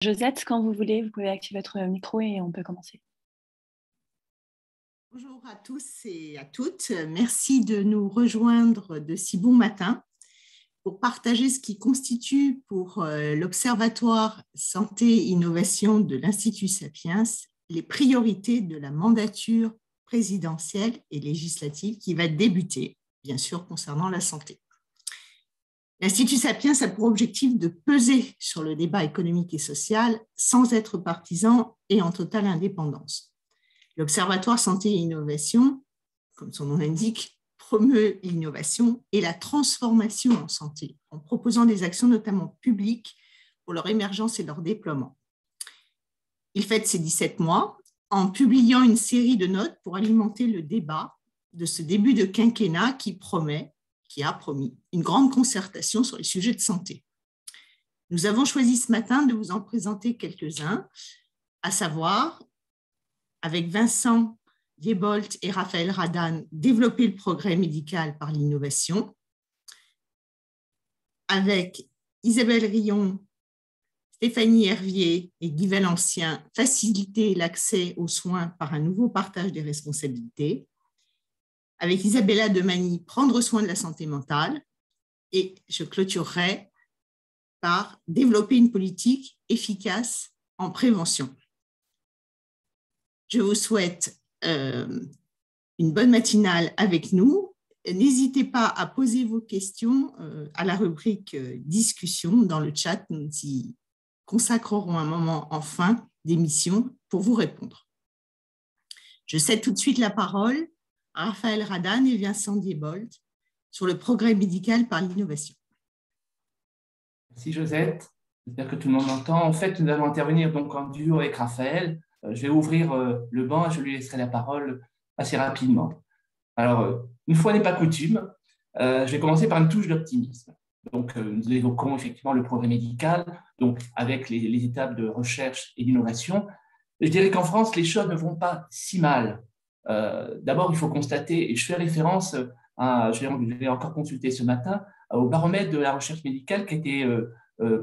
Josette, quand vous voulez, vous pouvez activer votre micro et on peut commencer. Bonjour à tous et à toutes. Merci de nous rejoindre de si bon matin pour partager ce qui constitue pour l'Observatoire Santé-Innovation de l'Institut Sapiens les priorités de la mandature présidentielle et législative qui va débuter, bien sûr, concernant la santé. L'Institut Sapiens a pour objectif de peser sur le débat économique et social sans être partisan et en totale indépendance. L'Observatoire Santé et Innovation, comme son nom l'indique, promeut l'innovation et la transformation en santé, en proposant des actions notamment publiques pour leur émergence et leur déploiement. Il fête ses 17 mois en publiant une série de notes pour alimenter le débat de ce début de quinquennat qui a promis une grande concertation sur les sujets de santé. Nous avons choisi ce matin de vous en présenter quelques-uns, à savoir, avec Vincent Diebold et Raphaël Radan, développer le progrès médical par l'innovation, avec Isabelle Rion, Stéphanie Hervier et Guy Valencien, faciliter l'accès aux soins par un nouveau partage des responsabilités, avec Isabella Demany, prendre soin de la santé mentale, et je clôturerai par développer une politique efficace en prévention. Je vous souhaite une bonne matinale avec nous. N'hésitez pas à poser vos questions à la rubrique discussion dans le chat. Nous y consacrerons un moment en fin d'émission pour vous répondre. Je cède tout de suite la parole à Raphaël Radan et Vincent Diebold sur le progrès médical par l'innovation. Merci Josette, j'espère que tout le monde m'entend. En fait, nous allons intervenir donc en duo avec Raphaël. Je vais ouvrir le banc et je lui laisserai la parole assez rapidement. Alors, une fois n'est pas coutume, je vais commencer par une touche d'optimisme. Donc, nous évoquons effectivement le progrès médical, donc avec les étapes de recherche et d'innovation. Je dirais qu'en France, les choses ne vont pas si mal. D'abord, il faut constater, et je fais référence je l'ai encore consulté ce matin, au baromètre de la recherche médicale qui a été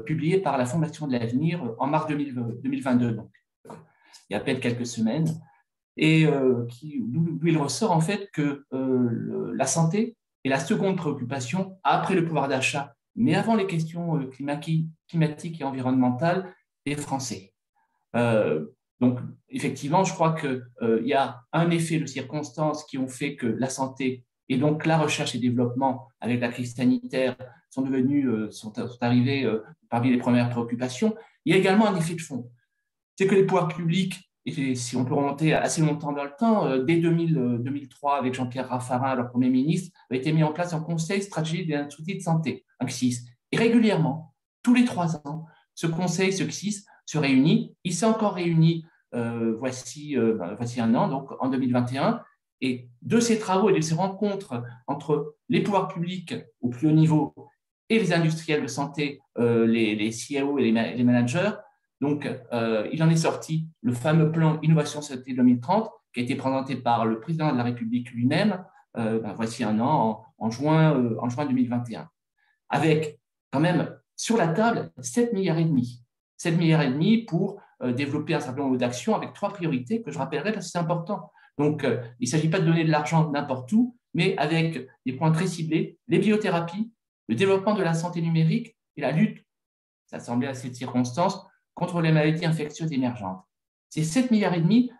publié par la Fondation de l'Avenir en mars 2022, donc il y a à peine quelques semaines, et d'où il ressort en fait que la santé est la seconde préoccupation après le pouvoir d'achat, mais avant les questions climatiques et environnementales des Français. Donc, effectivement, je crois qu'il y a un effet de circonstances qui ont fait que la santé et donc la recherche et développement, avec la crise sanitaire, sont arrivés parmi les premières préoccupations. Il y a également un effet de fond. C'est que les pouvoirs publics, et si on peut remonter assez longtemps dans le temps, dès 2003, avec Jean-Pierre Raffarin, leur Premier ministre, a été mis en place un conseil stratégique et de santé, un CSIS. Et régulièrement, tous les 3 ans, ce conseil, ce CSIS, se réunit. Il s'est encore réuni voici un an, donc en 2021. Et de ces travaux et de ces rencontres entre les pouvoirs publics au plus haut niveau et les industriels de santé, les CIO et les managers, donc il en est sorti le fameux plan Innovation Santé 2030 qui a été présenté par le président de la République lui-même, voici un an, en juin 2021, avec quand même sur la table 7,5 milliards. 7,5 milliards pour développer un certain nombre d'actions avec 3 priorités que je rappellerai parce que c'est important. Donc, il ne s'agit pas de donner de l'argent n'importe où, mais avec des points très ciblés, les biothérapies, le développement de la santé numérique et la lutte, ça semblait à cette circonstance, contre les maladies infectieuses émergentes. Ces 7,5 milliards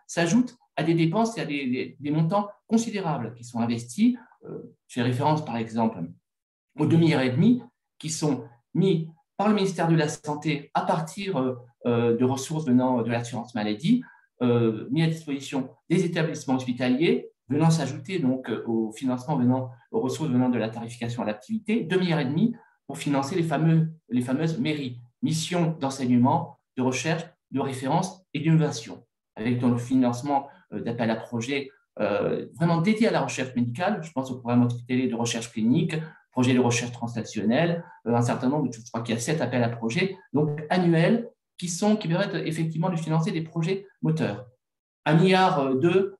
s'ajoutent à des dépenses et à des montants considérables qui sont investis. Je fais référence, par exemple, aux 2,5 milliards qui sont mis par le ministère de la Santé à partir de ressources venant de l'assurance maladie, mis à disposition des établissements hospitaliers, venant s'ajouter donc au financement aux ressources venant de la tarification à l'activité, 2,5 milliards pour financer les fameuses mairies, missions d'enseignement, de recherche, de référence et d'innovation, avec dans le financement d'appels à projets vraiment dédiés à la recherche médicale. Je pense au programme hospitalier de recherche clinique, projet de recherche translationnelle, un certain nombre, je crois qu'il y a 7 appels à projets, donc annuels, qui permettent effectivement de financer des projets moteurs. 1,2 milliard de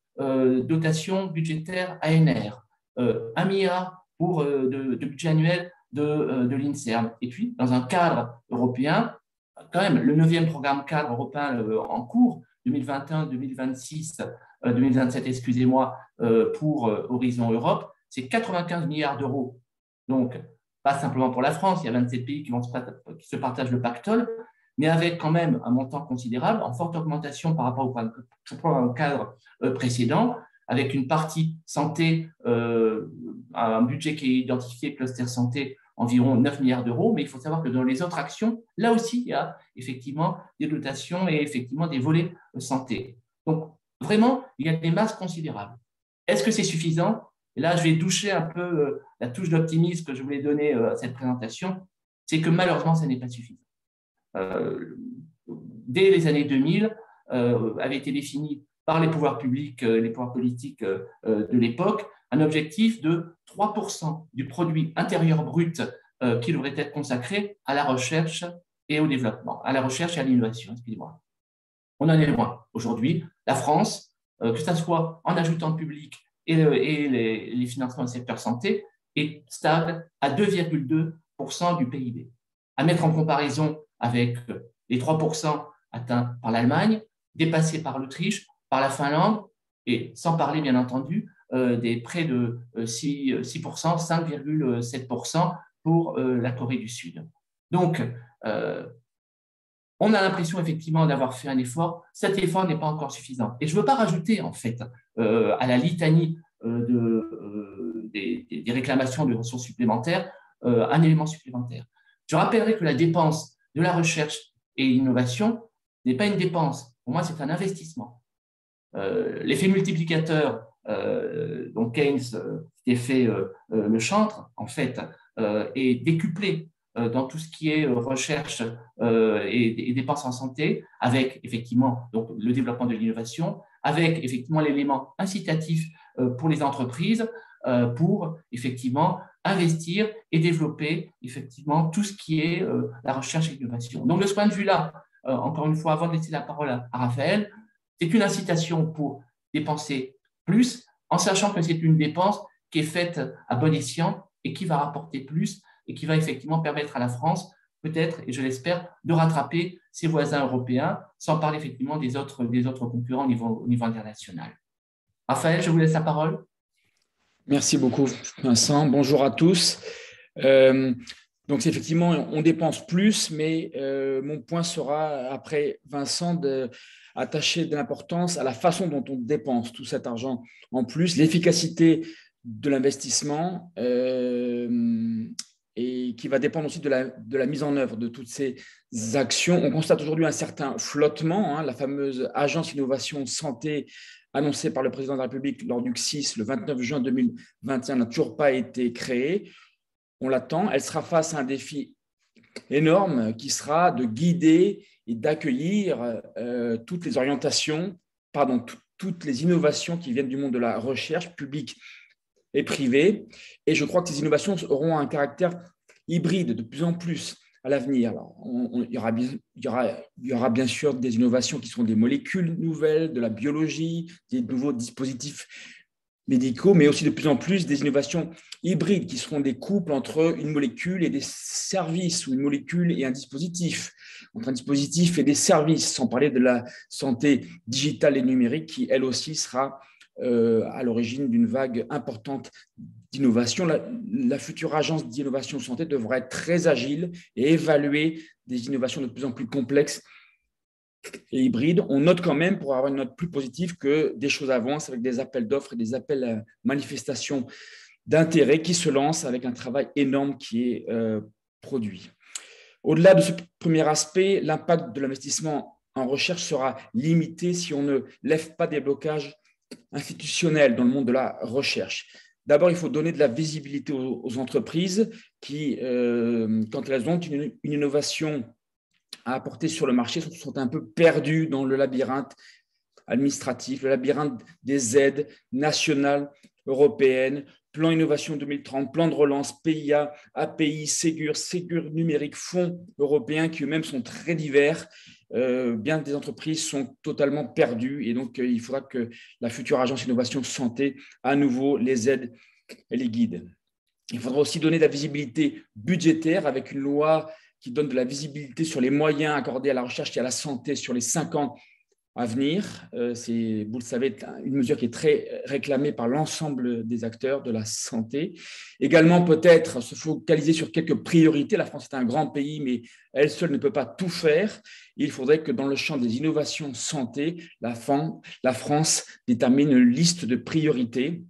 dotation budgétaire ANR, 1 milliard de budget annuel de l'INSERM. Et puis, dans un cadre européen, quand même le 9e programme cadre européen en cours, 2021, 2026, 2027, excusez-moi, pour Horizon Europe, c'est 95 milliards d'euros. Donc, pas simplement pour la France, il y a 27 pays qui se partagent le pactole, mais avec quand même un montant considérable, en forte augmentation par rapport au programme cadre précédent, avec une partie santé, un budget qui est identifié, cluster santé, environ 9 milliards d'euros, mais il faut savoir que dans les autres actions, là aussi, il y a effectivement des dotations et effectivement des volets santé. Donc, vraiment, il y a des masses considérables. Est-ce que c'est suffisant? Et là, je vais toucher un peu la touche d'optimisme que je voulais donner à cette présentation, c'est que malheureusement, ça n'est pas suffisant. Dès les années 2000, avait été défini par les pouvoirs publics, les pouvoirs politiques de l'époque, un objectif de 3% du produit intérieur brut qui devrait être consacré à la recherche et au développement, à la recherche et à l'innovation, excusez-moi. On en est loin. Aujourd'hui, la France, que ce soit en ajoutant le public et les financements du secteur santé, est stable à 2,2% du PIB. À mettre en comparaison avec les 3% atteints par l'Allemagne, dépassés par l'Autriche, par la Finlande, et sans parler, bien entendu, des près de 6%, 5,7% pour la Corée du Sud. Donc, on a l'impression effectivement d'avoir fait un effort. Cet effort n'est pas encore suffisant. Et je ne veux pas rajouter, en fait, à la litanie des réclamations de ressources supplémentaires, un élément supplémentaire. Je rappellerai que la dépense de la recherche et l'innovation n'est pas une dépense. Pour moi, c'est un investissement. L'effet multiplicateur, dont Keynes s'était fait le chantre, en fait, est décuplé dans tout ce qui est recherche et dépenses en santé, avec effectivement donc, le développement de l'innovation, avec effectivement l'élément incitatif pour les entreprises pour effectivement investir et développer effectivement tout ce qui est la recherche et l'innovation. Donc de ce point de vue-là, encore une fois, avant de laisser la parole à Raphaël, c'est une incitation pour dépenser plus, en sachant que c'est une dépense qui est faite à bon escient et qui va rapporter plus et qui va effectivement permettre à la France, peut-être, et je l'espère, de rattraper ses voisins européens, sans parler effectivement des autres concurrents au niveau international. Raphaël, je vous laisse la parole. Merci beaucoup, Vincent. Bonjour à tous. Donc, effectivement, on dépense plus, mais mon point sera, après Vincent, d'attacher de l'importance à la façon dont on dépense tout cet argent en plus, l'efficacité de l'investissement et qui va dépendre aussi de la mise en œuvre de toutes ces actions. On constate aujourd'hui un certain flottement. La fameuse agence innovation santé annoncée par le président de la République lors du CSIS le 29 juin 2021 n'a toujours pas été créée. On l'attend. Elle sera face à un défi énorme qui sera de guider et d'accueillir toutes les orientations, toutes les innovations qui viennent du monde de la recherche publique et privée. Et je crois que ces innovations auront un caractère hybride de plus en plus à l'avenir. Il y aura bien sûr des innovations qui sont des molécules nouvelles, de la biologie, des nouveaux dispositifs médicaux, mais aussi de plus en plus des innovations hybrides qui seront des couples entre une molécule et des services, ou une molécule et un dispositif, entre un dispositif et des services, sans parler de la santé digitale et numérique qui, elle aussi, sera à l'origine d'une vague importante d'innovation. La future agence d'innovation santé devra être très agile et évaluer des innovations de plus en plus complexes et hybrides. On note quand même, pour avoir une note plus positive, que des choses avancent avec des appels d'offres et des appels à manifestation d'intérêt qui se lancent avec un travail énorme qui est produit. Au-delà de ce premier aspect, l'impact de l'investissement en recherche sera limité si on ne lève pas des blocages institutionnels dans le monde de la recherche. D'abord, il faut donner de la visibilité aux entreprises qui, quand elles ont une innovation à apporter sur le marché, sont un peu perdues dans le labyrinthe administratif, le labyrinthe des aides nationales, européennes, plan innovation 2030, plan de relance, PIA, API, Ségur numérique, fonds européens qui eux-mêmes sont très divers. Bien des entreprises sont totalement perdues et donc il faudra que la future agence innovation santé à nouveau les aide et les guide. Il faudra aussi donner de la visibilité budgétaire avec une loi qui donne de la visibilité sur les moyens accordés à la recherche et à la santé sur les 5 ans à venir. C'est, vous le savez, une mesure qui est très réclamée par l'ensemble des acteurs de la santé. Également, peut-être se focaliser sur quelques priorités. La France est un grand pays, mais elle seule ne peut pas tout faire. Il faudrait que dans le champ des innovations santé, la France détermine une liste de priorités.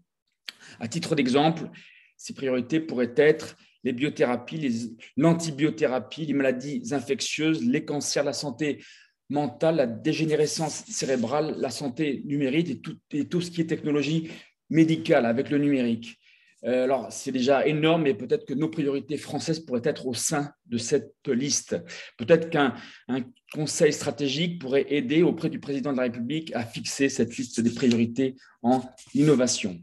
À titre d'exemple, ces priorités pourraient être les biothérapies, l'antibiothérapie, les maladies infectieuses, les cancers, la santé mentale, la dégénérescence cérébrale, la santé numérique et tout ce qui est technologie médicale avec le numérique. Alors, c'est déjà énorme, mais peut-être que nos priorités françaises pourraient être au sein de cette liste. Peut-être qu'un conseil stratégique pourrait aider auprès du président de la République à fixer cette liste des priorités en innovation.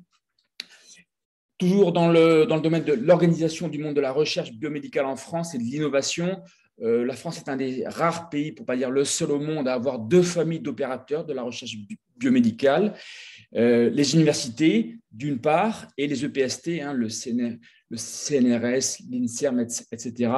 Toujours dans le domaine de l'organisation du monde de la recherche biomédicale en France et de l'innovation, la France est un des rares pays, pour ne pas dire le seul au monde, à avoir 2 familles d'opérateurs de la recherche biomédicale. Les universités, d'une part, et les EPST, le CNRS, l'INSERM, etc.,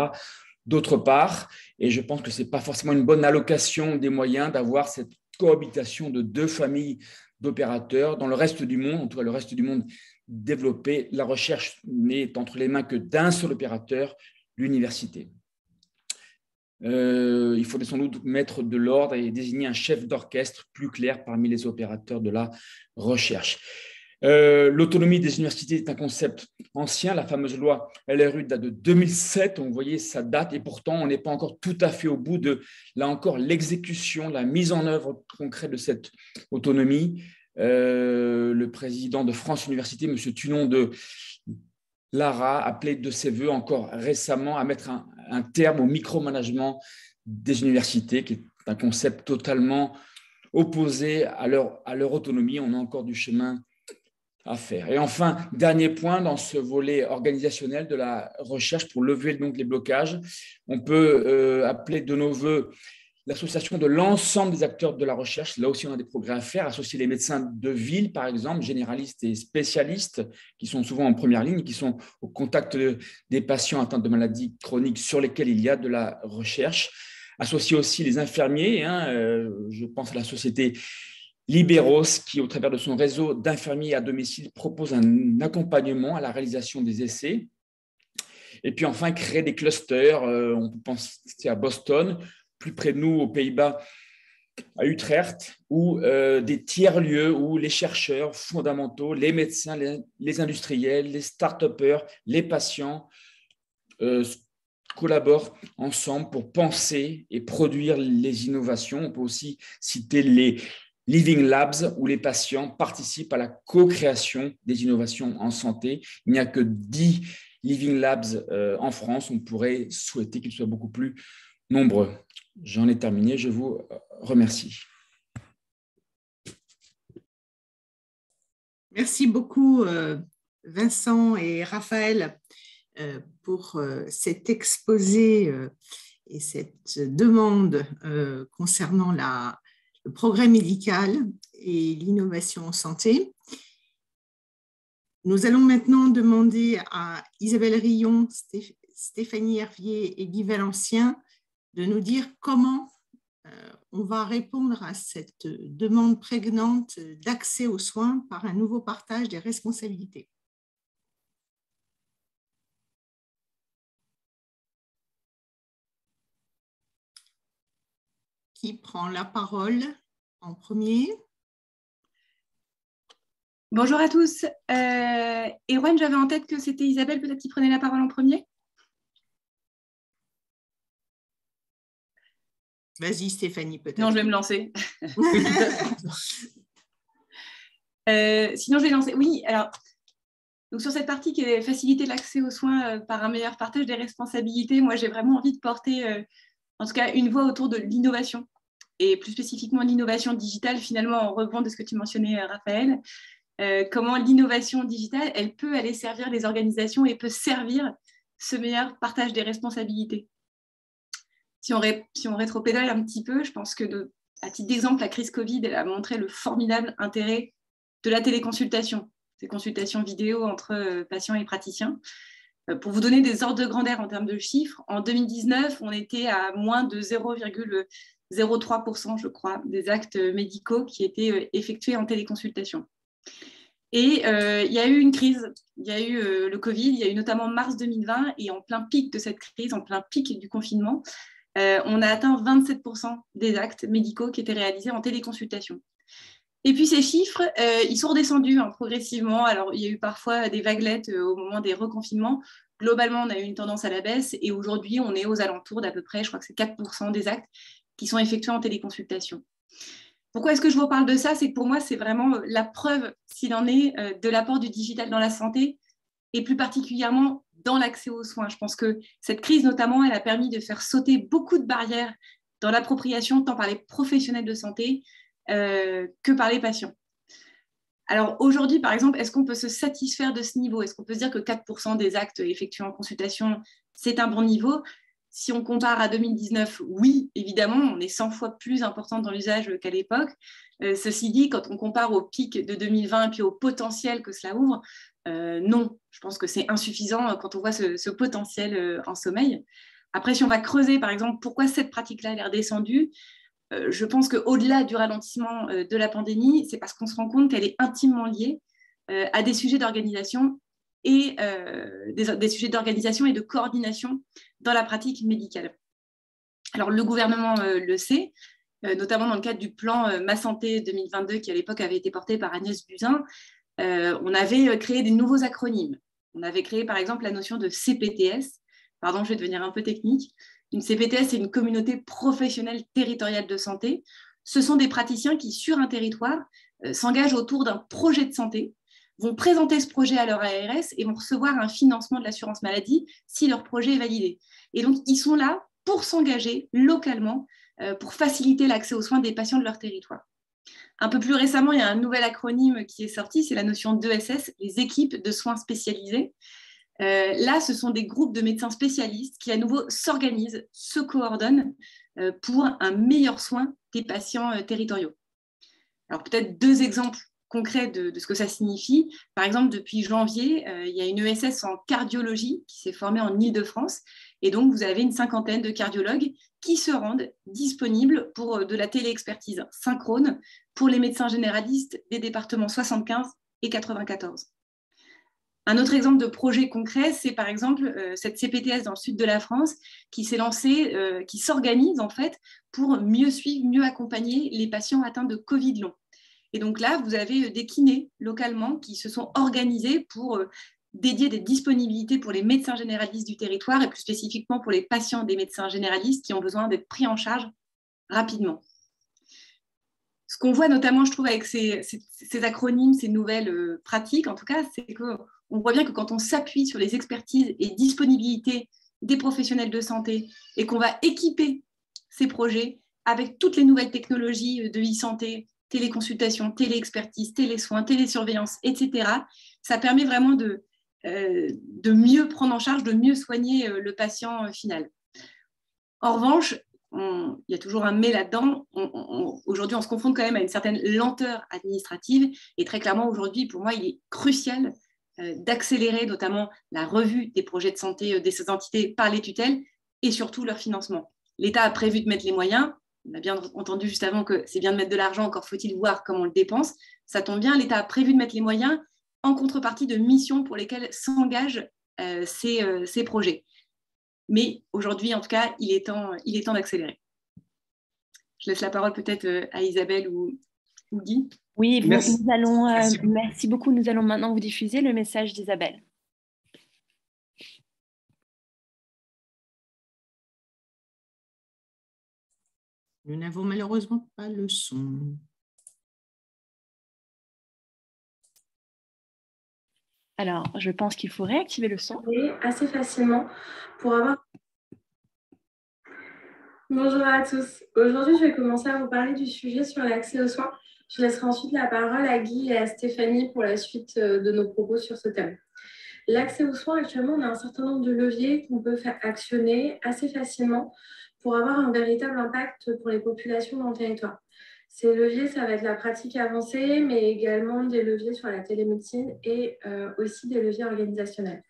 d'autre part. Et je pense que ce n'est pas forcément une bonne allocation des moyens d'avoir cette cohabitation de 2 familles d'opérateurs. Dans le reste du monde, en tout cas le reste du monde développé, la recherche n'est entre les mains que d'un seul opérateur, l'université. Il faudrait sans doute mettre de l'ordre et désigner un chef d'orchestre plus clair parmi les opérateurs de la recherche. L'autonomie des universités est un concept ancien. La fameuse loi LRU date de 2007. On voyait sa date et pourtant, on n'est pas encore tout à fait au bout de, là encore, l'exécution, la mise en œuvre concrète de cette autonomie. Le président de France Université, M. Tunon de Lara, a appelé de ses voeux encore récemment à mettre un terme au micromanagement des universités, qui est un concept totalement opposé à leur autonomie. On a encore du chemin à faire. Et enfin, dernier point dans ce volet organisationnel de la recherche pour lever donc les blocages, on peut appeler de nos voeux l'association de l'ensemble des acteurs de la recherche. Là aussi, on a des progrès à faire. Associer les médecins de ville, par exemple, généralistes et spécialistes, qui sont souvent en première ligne, qui sont au contact des patients atteints de maladies chroniques sur lesquels il y a de la recherche. Associer aussi les infirmiers. Je pense à la société Libéros, qui, au travers de son réseau d'infirmiers à domicile, propose un accompagnement à la réalisation des essais. Et puis enfin, créer des clusters. On peut penser à Boston, plus près de nous, aux Pays-Bas, à Utrecht, ou des tiers-lieux où les chercheurs fondamentaux, les médecins, les industriels, les start-upers, les patients collaborent ensemble pour penser et produire les innovations. On peut aussi citer les Living Labs, où les patients participent à la co-création des innovations en santé. Il n'y a que 10 Living Labs en France. On pourrait souhaiter qu'ils soient beaucoup plus nombreux. J'en ai terminé. Je vous remercie. Merci beaucoup, Vincent et Raphaël, pour cet exposé et cette demande concernant le progrès médical et l'innovation en santé. Nous allons maintenant demander à Isabelle Rillon, Stéphanie Hervier et Guy Valencien de nous dire comment on va répondre à cette demande prégnante d'accès aux soins par un nouveau partage des responsabilités. Qui prend la parole en premier? Bonjour à tous. Erwan, j'avais en tête que c'était Isabelle peut-être qui prenait la parole en premier. Vas-y Stéphanie, peut-être. Non, je vais me lancer. Sinon, je vais lancer. Oui, alors, donc sur cette partie qui est faciliter l'accès aux soins par un meilleur partage des responsabilités, moi, j'ai vraiment envie de porter, en tout cas, une voix autour de l'innovation. Et plus spécifiquement, l'innovation digitale, finalement, en rebond de ce que tu mentionnais, Raphaël. Comment l'innovation digitale, elle peut aller servir les organisations et peut servir ce meilleur partage des responsabilités. Si on rétropédale un petit peu, je pense que, à titre d'exemple, la crise Covid, elle a montré le formidable intérêt de la téléconsultation, ces consultations vidéo entre patients et praticiens. Pour vous donner des ordres de grandeur en termes de chiffres, en 2019, on était à moins de 0,03%, je crois, des actes médicaux qui étaient effectués en téléconsultation. Et il y a eu une crise, il y a eu le Covid, il y a eu notamment mars 2020, et en plein pic de cette crise, en plein pic du confinement, on a atteint 27% des actes médicaux qui étaient réalisés en téléconsultation. Et puis ces chiffres, ils sont redescendus progressivement. Alors, il y a eu parfois des vaguelettes au moment des reconfinements. Globalement, on a eu une tendance à la baisse et aujourd'hui, on est aux alentours d'à peu près, je crois que c'est 4% des actes qui sont effectués en téléconsultation. Pourquoi est-ce que je vous parle de ça? C'est que pour moi, c'est vraiment la preuve, s'il en est, de l'apport du digital dans la santé et plus particulièrement dans l'accès aux soins. Je pense que cette crise, notamment, elle a permis de faire sauter beaucoup de barrières dans l'appropriation, tant par les professionnels de santé que par les patients. Alors aujourd'hui, par exemple, est-ce qu'on peut se satisfaire de ce niveau? Est-ce qu'on peut se dire que 4% des actes effectués en consultation, c'est un bon niveau? Si on compare à 2019, oui, évidemment, on est 100 fois plus important dans l'usage qu'à l'époque. Ceci dit, quand on compare au pic de 2020 et puis au potentiel que cela ouvre, non, je pense que c'est insuffisant quand on voit ce potentiel en sommeil. Après, si on va creuser, par exemple, pourquoi cette pratique-là est redescendue, je pense qu'au-delà du ralentissement de la pandémie, c'est parce qu'on se rend compte qu'elle est intimement liée à des sujets d'organisation et des sujets d'organisation et de coordination dans la pratique médicale. Alors, le gouvernement le sait, notamment dans le cadre du plan Ma Santé 2022 qui, à l'époque, avait été porté par Agnès Buzyn. On avait créé des nouveaux acronymes. On avait créé, par exemple, la notion de CPTS. Pardon, je vais devenir un peu technique. Une CPTS, c'est une communauté professionnelle territoriale de santé. Ce sont des praticiens qui, sur un territoire, s'engagent autour d'un projet de santé, vont présenter ce projet à leur ARS et vont recevoir un financement de l'assurance maladie si leur projet est validé. Et donc, ils sont là pour s'engager localement, pour faciliter l'accès aux soins des patients de leur territoire. Un peu plus récemment, il y a un nouvel acronyme qui est sorti, c'est la notion d'ESS, les équipes de soins spécialisées. Là, ce sont des groupes de médecins spécialistes qui, à nouveau, s'organisent, se coordonnent pour un meilleur soin des patients territoriaux. Alors, peut-être deux exemples concrets de ce que ça signifie. Par exemple, depuis janvier, il y a une ESS en cardiologie qui s'est formée en Île-de-France. Et donc, vous avez une 50aine de cardiologues qui se rendent disponibles pour de la téléexpertise synchrone pour les médecins généralistes des départements 75 et 94. Un autre exemple de projet concret, c'est par exemple cette CPTS dans le sud de la France qui s'est lancée, qui s'organise en fait pour mieux suivre, mieux accompagner les patients atteints de Covid long. Et donc là, vous avez des kinés localement qui se sont organisés pour dédier des disponibilités pour les médecins généralistes du territoire et plus spécifiquement pour les patients des médecins généralistes qui ont besoin d'être pris en charge rapidement. Ce qu'on voit notamment, je trouve, avec ces acronymes, ces nouvelles pratiques, en tout cas, c'est qu'on voit bien que quand on s'appuie sur les expertises et disponibilités des professionnels de santé et qu'on va équiper ces projets avec toutes les nouvelles technologies de e-santé, téléconsultation, téléexpertise, télésoins, télésurveillance, etc., ça permet vraiment de mieux prendre en charge, de mieux soigner le patient final. En revanche, il y a toujours un mais là-dedans. Aujourd'hui, on se confronte quand même à une certaine lenteur administrative. Et très clairement, aujourd'hui, pour moi, il est crucial d'accélérer notamment la revue des projets de santé de ces entités par les tutelles et surtout leur financement. L'État a prévu de mettre les moyens. On a bien entendu juste avant que c'est bien de mettre de l'argent, encore faut-il voir comment on le dépense. Ça tombe bien, l'État a prévu de mettre les moyens en contrepartie de missions pour lesquelles s'engagent ces projets. Mais aujourd'hui, en tout cas, il est temps d'accélérer. Je laisse la parole peut-être à Isabelle ou Guy. Oui, merci beaucoup. Nous allons maintenant vous diffuser le message d'Isabelle. Nous n'avons malheureusement pas le son. Alors, je pense qu'il faut réactiver le son. Oui, assez facilement pour avoir... Bonjour à tous. Aujourd'hui, je vais commencer à vous parler du sujet sur l'accès aux soins. Je laisserai ensuite la parole à Guy et à Stéphanie pour la suite de nos propos sur ce thème. L'accès aux soins, actuellement, on a un certain nombre de leviers qu'on peut faire actionner assez facilement pour avoir un véritable impact pour les populations dans le territoire. Ces leviers, ça va être la pratique avancée, mais également des leviers sur la télémédecine et aussi des leviers organisationnels.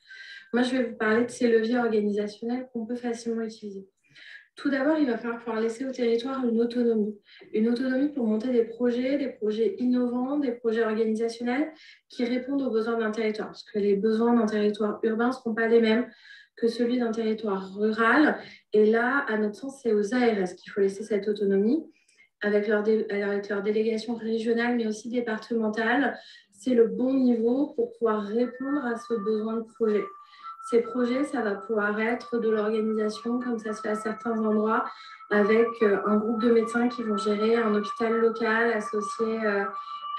Moi, je vais vous parler de ces leviers organisationnels qu'on peut facilement utiliser. Tout d'abord, il va falloir pouvoir laisser au territoire une autonomie pour monter des projets innovants, des projets organisationnels qui répondent aux besoins d'un territoire, parce que les besoins d'un territoire urbain ne seront pas les mêmes que celui d'un territoire rural. Et là, à notre sens, c'est aux ARS qu'il faut laisser cette autonomie, avec leur délégation régionale, mais aussi départementale. C'est le bon niveau pour pouvoir répondre à ce besoin de projet. Ces projets, ça va pouvoir être de l'organisation, comme ça se fait à certains endroits, avec un groupe de médecins qui vont gérer un hôpital local associé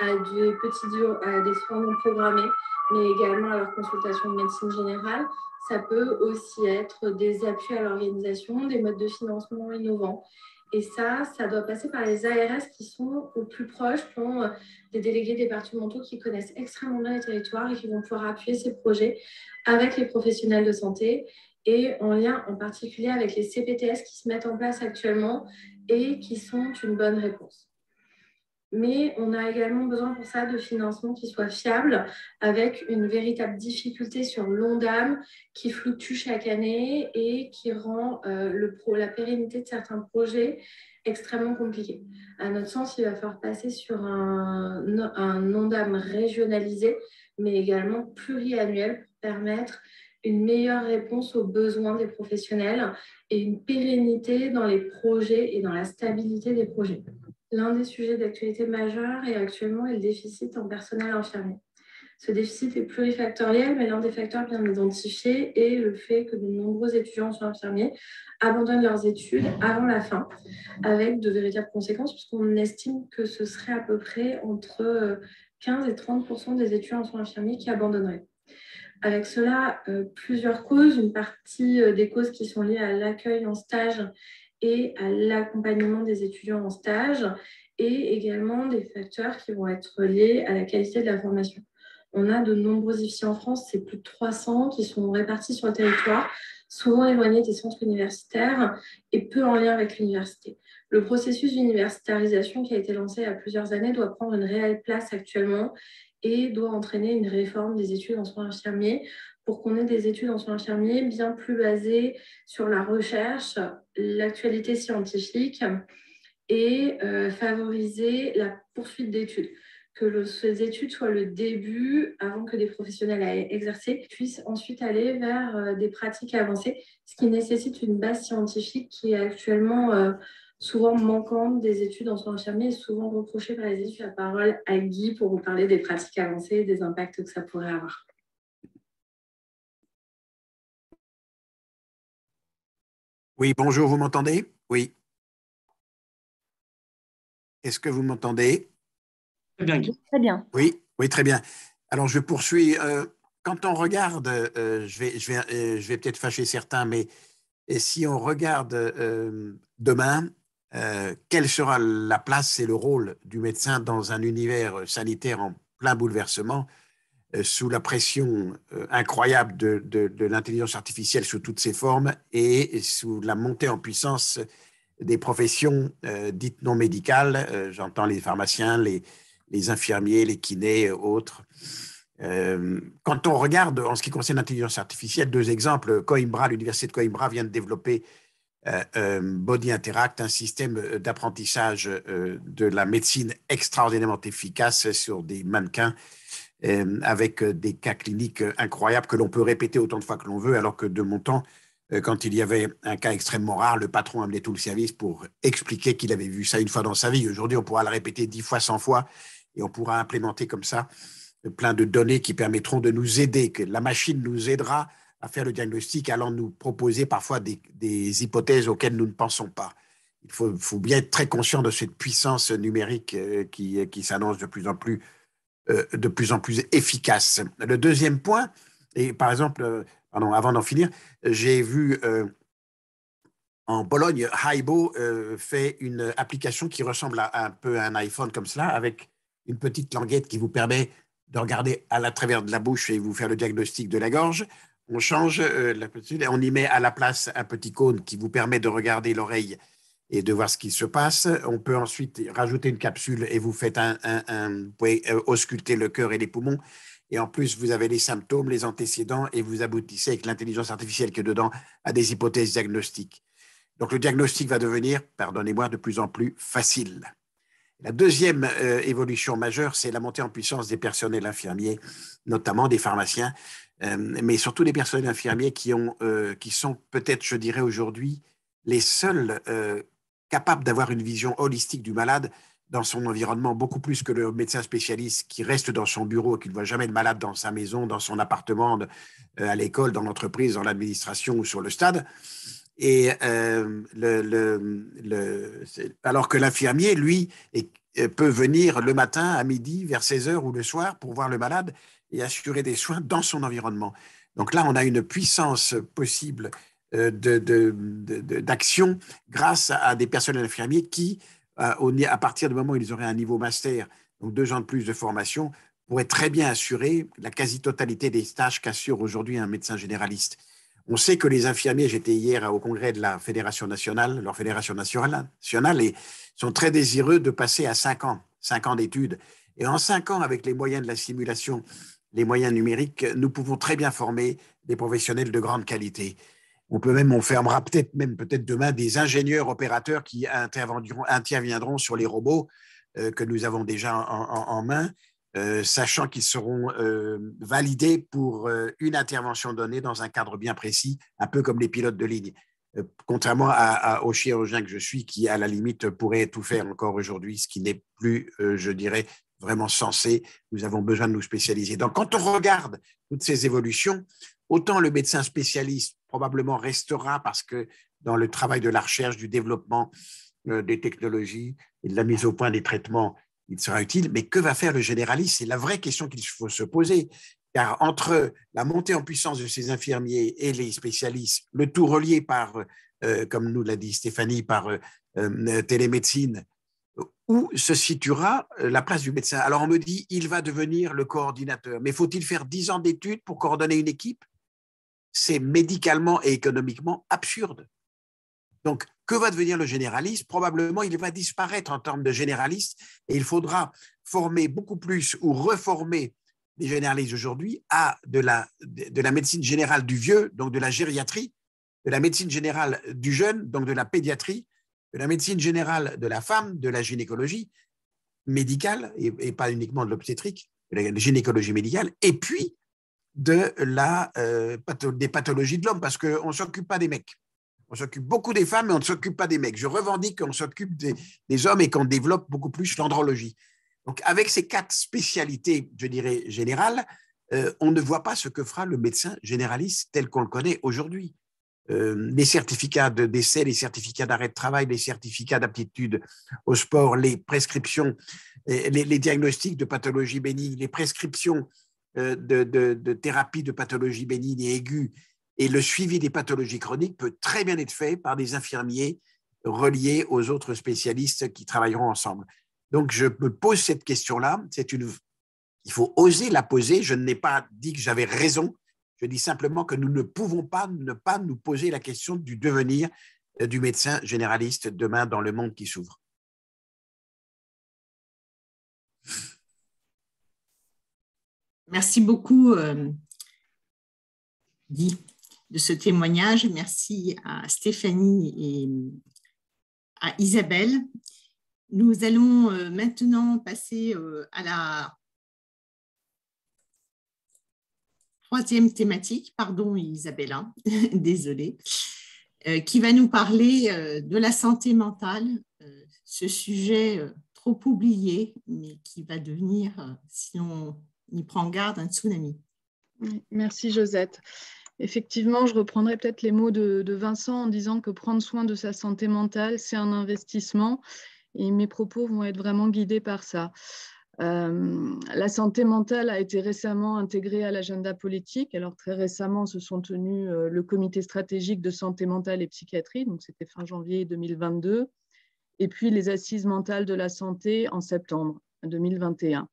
à des soins non programmés, mais également à leur consultation de médecine générale. Ça peut aussi être des appuis à l'organisation, des modes de financement innovants. Et ça doit passer par les ARS qui sont au plus proche, qui ont des délégués départementaux qui connaissent extrêmement bien les territoires et qui vont pouvoir appuyer ces projets avec les professionnels de santé et en lien en particulier avec les CPTS qui se mettent en place actuellement et qui sont une bonne réponse. Mais on a également besoin pour ça de financement qui soit fiable, avec une véritable difficulté sur l'Ondam qui fluctue chaque année et qui rend la pérennité de certains projets extrêmement compliquée. À notre sens, il va falloir passer sur un Ondam régionalisé, mais également pluriannuel pour permettre une meilleure réponse aux besoins des professionnels et une pérennité dans les projets et dans la stabilité des projets. L'un des sujets d'actualité majeurs est actuellement le déficit en personnel infirmier. Ce déficit est plurifactoriel, mais l'un des facteurs bien identifiés est le fait que de nombreux étudiants en soins infirmiers abandonnent leurs études avant la fin, avec de véritables conséquences, puisqu'on estime que ce serait à peu près entre 15 et 30% des étudiants en soins infirmiers qui abandonneraient. Avec cela, plusieurs causes. Une partie des causes qui sont liées à l'accueil en stage et à l'accompagnement des étudiants en stage, et également des facteurs qui vont être liés à la qualité de la formation. On a de nombreux IFSI en France, c'est plus de 300 qui sont répartis sur le territoire, souvent éloignés des centres universitaires et peu en lien avec l'université. Le processus d'universitarisation qui a été lancé il y a plusieurs années doit prendre une réelle place actuellement et doit entraîner une réforme des études en soins infirmiers pour qu'on ait des études en soins infirmiers bien plus basées sur la recherche, l'actualité scientifique et favoriser la poursuite d'études. Que ces études soient le début, avant que des professionnels aient exercé, puissent ensuite aller vers des pratiques avancées, ce qui nécessite une base scientifique qui est actuellement souvent manquante des études en soins infirmiers et souvent reprochée par les études. La parole à Guy pour vous parler des pratiques avancées et des impacts que ça pourrait avoir. Oui, bonjour, vous m'entendez? Oui. Est-ce que vous m'entendez? Très bien, Guy. Très bien. Oui, oui, très bien. Alors, je poursuis. Quand on regarde, je vais peut-être fâcher certains, mais si on regarde demain, quelle sera la place et le rôle du médecin dans un univers sanitaire en plein bouleversement, sous la pression incroyable de l'intelligence artificielle sous toutes ses formes et sous la montée en puissance des professions dites non médicales, j'entends les pharmaciens, les infirmiers, les kinés, autres. Quand on regarde en ce qui concerne l'intelligence artificielle, deux exemples. Coimbra, l'université de Coimbra vient de développer Body Interact, un système d'apprentissage de la médecine extraordinairement efficace sur des mannequins avec des cas cliniques incroyables que l'on peut répéter autant de fois que l'on veut, alors que de mon temps, quand il y avait un cas extrêmement rare, le patron amenait tout le service pour expliquer qu'il avait vu ça une fois dans sa vie. Aujourd'hui, on pourra le répéter 10 fois, 100 fois, et on pourra implémenter comme ça plein de données qui permettront de nous aider, que la machine nous aidera à faire le diagnostic, allant nous proposer parfois des hypothèses auxquelles nous ne pensons pas. Il faut bien être très conscient de cette puissance numérique qui s'annonce de plus en plus efficace. Le deuxième point, et par exemple, avant d'en finir, j'ai vu en Pologne, Haibo fait une application qui ressemble un peu à un iPhone comme cela, avec une petite languette qui vous permet de regarder à la travers de la bouche et vous faire le diagnostic de la gorge. On change la petite et on y met à la place un petit cône qui vous permet de regarder l'oreille et de voir ce qui se passe. On peut ensuite rajouter une capsule et vous faites vous pouvez ausculter le cœur et les poumons. et en plus, vous avez les symptômes, les antécédents, et vous aboutissez avec l'intelligence artificielle qui est dedans à des hypothèses diagnostiques. Donc, le diagnostic va devenir, pardonnez-moi, de plus en plus facile. La deuxième évolution majeure, c'est la montée en puissance des personnels infirmiers, notamment des pharmaciens, mais surtout des personnels infirmiers qui sont peut-être, je dirais aujourd'hui, les seuls capables d'avoir une vision holistique du malade dans son environnement, beaucoup plus que le médecin spécialiste qui reste dans son bureau et qui ne voit jamais le malade dans sa maison, dans son appartement, à l'école, dans l'entreprise, dans l'administration ou sur le stade. Et alors que l'infirmier, lui, peut venir le matin, à midi, vers 16h ou le soir pour voir le malade et assurer des soins dans son environnement. Donc là, on a une puissance possible d'action grâce à des personnels infirmiers qui, à partir du moment où ils auraient un niveau master, donc 2 ans de plus de formation, pourraient très bien assurer la quasi-totalité des tâches qu'assure aujourd'hui un médecin généraliste. On sait que les infirmiers, j'étais hier au congrès de la Fédération nationale, leur fédération nationale, et sont très désireux de passer à 5 ans d'études. Et en 5 ans, avec les moyens de la simulation, les moyens numériques, nous pouvons très bien former des professionnels de grande qualité. On fermera peut-être demain des ingénieurs opérateurs qui interviendront sur les robots que nous avons déjà en main, sachant qu'ils seront validés pour une intervention donnée dans un cadre bien précis, un peu comme les pilotes de ligne. Contrairement au chirurgien que je suis, qui à la limite pourrait tout faire encore aujourd'hui, ce qui n'est plus, je dirais, vraiment sensé. Nous avons besoin de nous spécialiser. Donc, quand on regarde toutes ces évolutions, autant le médecin spécialiste probablement restera parce que dans le travail de la recherche, du développement des technologies et de la mise au point des traitements, il sera utile. Mais que va faire le généraliste? C'est la vraie question qu'il faut se poser. Car entre la montée en puissance de ces infirmiers et les spécialistes, le tout relié par, comme nous l'a dit Stéphanie, par télémédecine, où se situera la place du médecin? Alors on me dit, il va devenir le coordinateur. Mais faut-il faire 10 ans d'études pour coordonner une équipe? C'est médicalement et économiquement absurde. Donc, que va devenir le généraliste? Probablement, il va disparaître en termes de généraliste et il faudra former beaucoup plus ou reformer les généralistes aujourd'hui à de la médecine générale du vieux, donc de la gériatrie, de la médecine générale du jeune, donc de la pédiatrie, de la médecine générale de la femme, de la gynécologie médicale et pas uniquement de l'obstétrique, de la gynécologie médicale, et puis des pathologies de l'homme, parce qu'on ne s'occupe pas des mecs. On s'occupe beaucoup des femmes, mais on ne s'occupe pas des mecs. Je revendique qu'on s'occupe des hommes et qu'on développe beaucoup plus l'andrologie. Donc, avec ces 4 spécialités, je dirais, générales, on ne voit pas ce que fera le médecin généraliste tel qu'on le connaît aujourd'hui. Les certificats de décès, les certificats d'arrêt de travail, les certificats d'aptitude au sport, les prescriptions, les diagnostics de pathologies bénignes, les prescriptions de thérapie de pathologies bénignes et aiguës et le suivi des pathologies chroniques peut très bien être fait par des infirmiers reliés aux autres spécialistes qui travailleront ensemble. Donc, je me pose cette question-là. Il faut oser la poser. Je n'ai pas dit que j'avais raison. Je dis simplement que nous ne pouvons pas ne pas nous poser la question du devenir du médecin généraliste demain dans le monde qui s'ouvre. Merci beaucoup, Guy, de ce témoignage. Merci à Stéphanie et à Isabelle. Nous allons maintenant passer à la 3e thématique, pardon Isabella, désolée, qui va nous parler de la santé mentale, ce sujet trop oublié, mais qui va devenir, si on y prend garde, un tsunami. Merci Josette. Effectivement, je reprendrai peut-être les mots de Vincent en disant que prendre soin de sa santé mentale, c'est un investissement et mes propos vont être vraiment guidés par ça. La santé mentale a été récemment intégrée à l'agenda politique. Alors très récemment, se sont tenus le comité stratégique de santé mentale et psychiatrie, donc c'était fin janvier 2022, et puis les assises mentales de la santé en septembre 2021.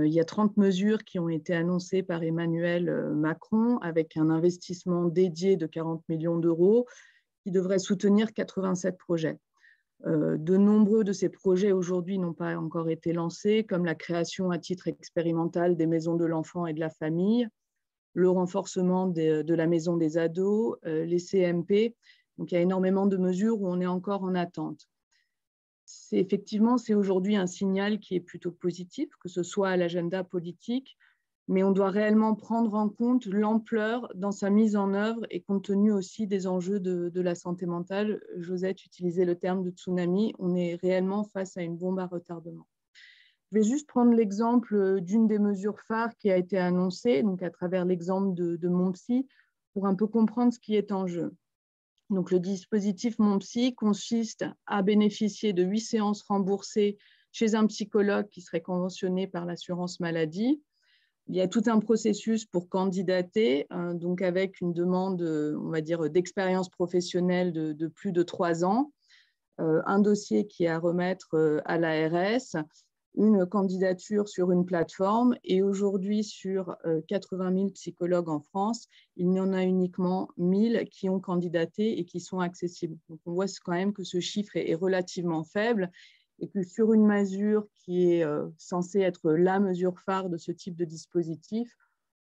Il y a 30 mesures qui ont été annoncées par Emmanuel Macron avec un investissement dédié de 40 millions d'euros qui devrait soutenir 87 projets. De nombreux de ces projets aujourd'hui n'ont pas encore été lancés, comme la création à titre expérimental des maisons de l'enfant et de la famille, le renforcement de la maison des ados, les CMP. Donc, il y a énormément de mesures où on est encore en attente. Effectivement, c'est aujourd'hui un signal qui est plutôt positif, que ce soit à l'agenda politique, mais on doit réellement prendre en compte l'ampleur dans sa mise en œuvre et compte tenu aussi des enjeux de la santé mentale. Josette utilisait le terme de tsunami, on est réellement face à une bombe à retardement. Je vais juste prendre l'exemple d'une des mesures phares qui a été annoncée, donc à travers l'exemple de Mon Psy, pour un peu comprendre ce qui est en jeu. Donc, le dispositif Mon Psy consiste à bénéficier de 8 séances remboursées chez un psychologue qui serait conventionné par l'assurance maladie. Il y a tout un processus pour candidater, donc avec une demande, on va dire, d'expérience professionnelle de plus de 3 ans, un dossier qui est à remettre à l'ARS, une candidature sur une plateforme, et aujourd'hui, sur 80 000 psychologues en France, il y en a uniquement 1000 qui ont candidaté et qui sont accessibles. Donc, on voit quand même que ce chiffre est relativement faible et que sur une mesure qui est censée être la mesure phare de ce type de dispositif,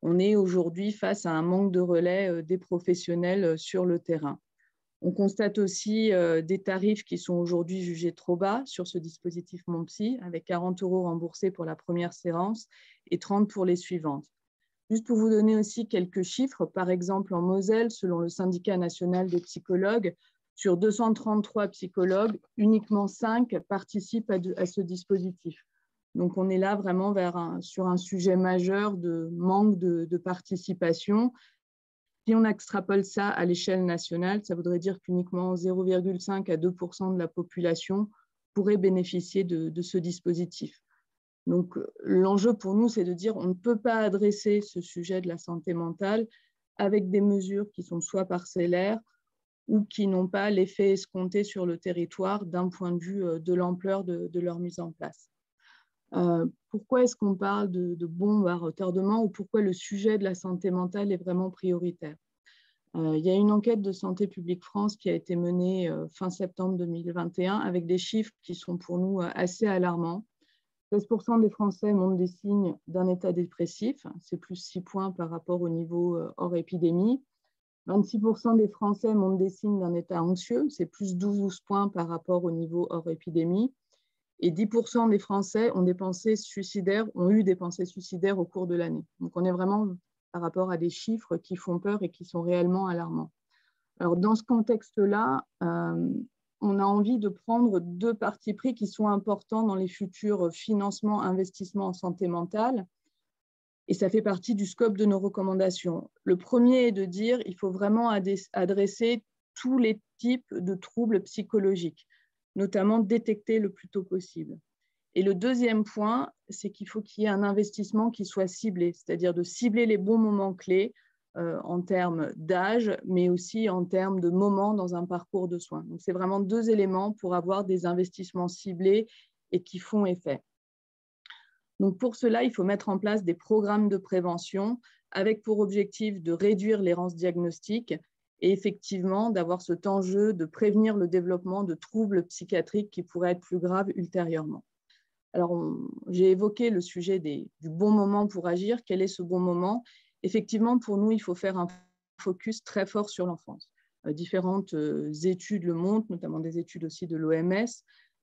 on est aujourd'hui face à un manque de relais des professionnels sur le terrain. On constate aussi des tarifs qui sont aujourd'hui jugés trop bas sur ce dispositif Mon Psy, avec 40 € remboursés pour la première séance et 30 pour les suivantes. Juste pour vous donner aussi quelques chiffres, par exemple en Moselle, selon le syndicat national des psychologues, sur 233 psychologues, uniquement 5 participent à ce dispositif. Donc on est là vraiment sur un sujet majeur de manque de participation. Si on extrapole ça à l'échelle nationale, ça voudrait dire qu'uniquement 0,5 à 2% de la population pourrait bénéficier de ce dispositif. Donc, l'enjeu pour nous, c'est de dire qu'on ne peut pas adresser ce sujet de la santé mentale avec des mesures qui sont soit parcellaires ou qui n'ont pas l'effet escompté sur le territoire d'un point de vue de l'ampleur de leur mise en place. Pourquoi est-ce qu'on parle de bombe à retardement ou pourquoi le sujet de la santé mentale est vraiment prioritaire? Il y a une enquête de Santé publique France qui a été menée fin septembre 2021 avec des chiffres qui sont pour nous assez alarmants. 16% des Français montrent des signes d'un état dépressif, c'est plus 6 points par rapport au niveau hors épidémie. 26% des Français montrent des signes d'un état anxieux, c'est plus 12 points par rapport au niveau hors épidémie. Et 10% des Français ont eu des pensées suicidaires au cours de l'année. Donc, on est vraiment par rapport à des chiffres qui font peur et qui sont réellement alarmants. Alors, dans ce contexte-là, on a envie de prendre 2 partis pris qui sont importants dans les futurs financements, investissements en santé mentale. Et ça fait partie du scope de nos recommandations. Le premier est de dire qu'il faut vraiment adresser tous les types de troubles psychologiques, notamment détecter le plus tôt possible. Et le deuxième point, c'est qu'il faut qu'il y ait un investissement qui soit ciblé, c'est-à-dire de cibler les bons moments clés en termes d'âge, mais aussi en termes de moments dans un parcours de soins. Donc, c'est vraiment 2 éléments pour avoir des investissements ciblés et qui font effet. Donc, pour cela, il faut mettre en place des programmes de prévention avec pour objectif de réduire l'errance diagnostique et effectivement d'avoir cet enjeu de prévenir le développement de troubles psychiatriques qui pourraient être plus graves ultérieurement. Alors, j'ai évoqué le sujet du bon moment pour agir. Quel est ce bon moment? Effectivement, pour nous, il faut faire un focus très fort sur l'enfance. Différentes études le montrent, notamment des études aussi de l'OMS.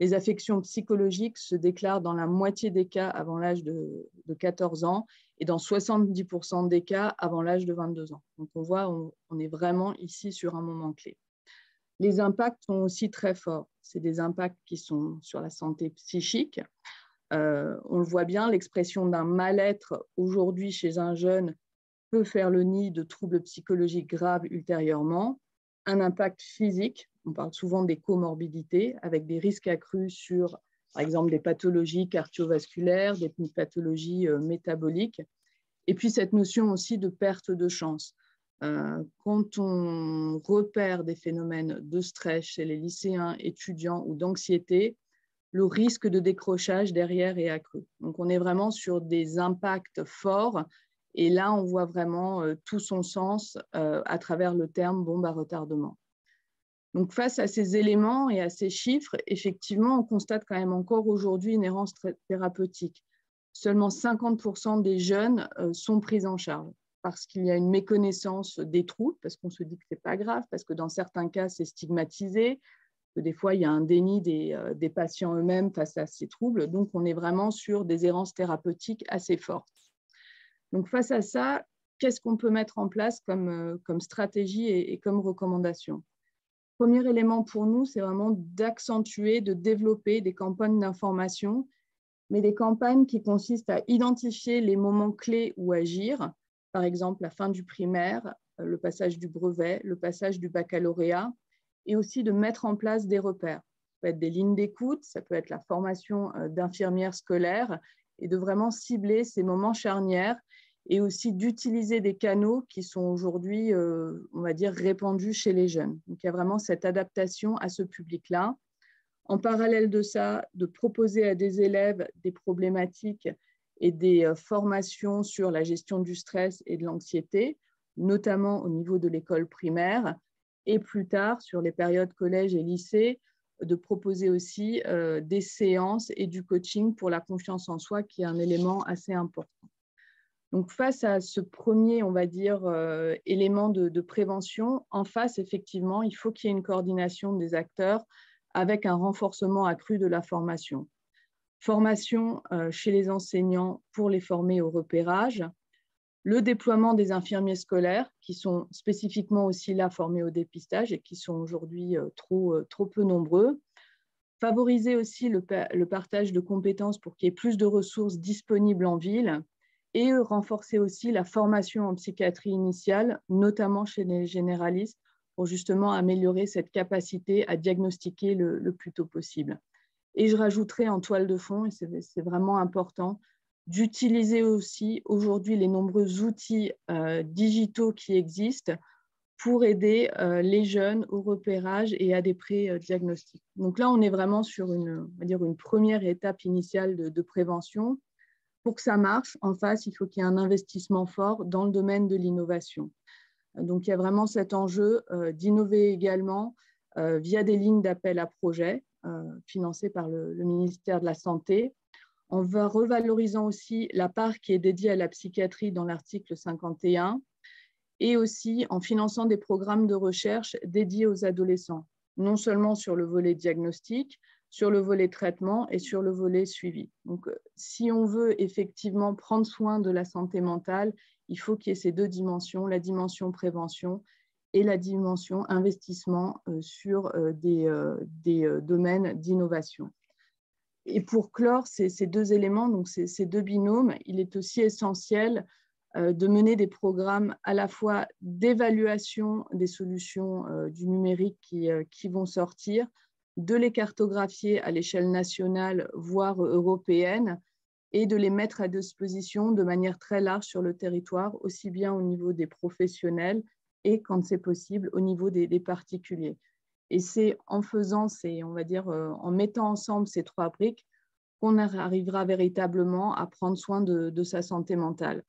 Les affections psychologiques se déclarent dans la moitié des cas avant l'âge de 14 ans et dans 70% des cas avant l'âge de 22 ans. Donc, on voit, on est vraiment ici sur un moment clé. Les impacts sont aussi très forts. C'est des impacts qui sont sur la santé psychique. On le voit bien, l'expression d'un mal-être aujourd'hui chez un jeune peut faire le nid de troubles psychologiques graves ultérieurement. Un impact physique, on parle souvent des comorbidités, avec des risques accrus sur, par exemple, des pathologies cardiovasculaires, des pathologies métaboliques. Et puis cette notion aussi de perte de chance. Quand on repère des phénomènes de stress chez les lycéens, étudiants ou d'anxiété, le risque de décrochage derrière est accru. Donc, on est vraiment sur des impacts forts et là, on voit vraiment tout son sens à travers le terme bombe à retardement. Donc, face à ces éléments et à ces chiffres, effectivement, on constate quand même encore aujourd'hui une errance thérapeutique. Seulement 50% des jeunes sont pris en charge parce qu'il y a une méconnaissance des troubles, parce qu'on se dit que ce n'est pas grave, parce que dans certains cas, c'est stigmatisé, que des fois, il y a un déni des patients eux-mêmes face à ces troubles. Donc, on est vraiment sur des errances thérapeutiques assez fortes. Donc, face à ça, qu'est-ce qu'on peut mettre en place comme stratégie et comme recommandation? Premier élément pour nous, c'est vraiment d'accentuer, de développer des campagnes d'information, mais des campagnes qui consistent à identifier les moments clés où agir, par exemple la fin du primaire, le passage du brevet, le passage du baccalauréat, et aussi de mettre en place des repères. Ça peut être des lignes d'écoute, ça peut être la formation d'infirmières scolaires, et de vraiment cibler ces moments charnières, et aussi d'utiliser des canaux qui sont aujourd'hui, on va dire, répandus chez les jeunes. Donc, il y a vraiment cette adaptation à ce public-là. En parallèle de ça, de proposer à des élèves des problématiques et des formations sur la gestion du stress et de l'anxiété, notamment au niveau de l'école primaire, et plus tard, sur les périodes collège et lycée, de proposer aussi des séances et du coaching pour la confiance en soi, qui est un élément assez important. Donc, face à ce premier, on va dire, élément de prévention, en face, effectivement, il faut qu'il y ait une coordination des acteurs avec un renforcement accru de la formation. Formation chez les enseignants pour les former au repérage, le déploiement des infirmiers scolaires qui sont spécifiquement aussi là formés au dépistage et qui sont aujourd'hui trop peu nombreux. Favoriser aussi le partage de compétences pour qu'il y ait plus de ressources disponibles en ville et renforcer aussi la formation en psychiatrie initiale, notamment chez les généralistes, pour justement améliorer cette capacité à diagnostiquer le plus tôt possible. Et je rajouterai en toile de fond, et c'est vraiment important, d'utiliser aussi aujourd'hui les nombreux outils digitaux qui existent pour aider les jeunes au repérage et à des pré-diagnostics. Donc là, on est vraiment sur on va dire une première étape initiale de prévention. Pour que ça marche, en face, il faut qu'il y ait un investissement fort dans le domaine de l'innovation. Donc, il y a vraiment cet enjeu d'innover également via des lignes d'appel à projets financées par le ministère de la Santé, en revalorisant aussi la part qui est dédiée à la psychiatrie dans l'article 51 et aussi en finançant des programmes de recherche dédiés aux adolescents, non seulement sur le volet diagnostic, sur le volet traitement et sur le volet suivi. Donc, si on veut effectivement prendre soin de la santé mentale, il faut qu'il y ait ces deux dimensions, la dimension prévention et la dimension investissement sur des domaines d'innovation. Et pour clore ces deux éléments, donc ces deux binômes, il est aussi essentiel de mener des programmes à la fois d'évaluation des solutions du numérique qui vont sortir, de les cartographier à l'échelle nationale, voire européenne, et de les mettre à disposition de manière très large sur le territoire, aussi bien au niveau des professionnels et, quand c'est possible, au niveau des particuliers. Et c'est en faisant on va dire, en mettant ensemble ces trois briques qu'on arrivera véritablement à prendre soin de sa santé mentale.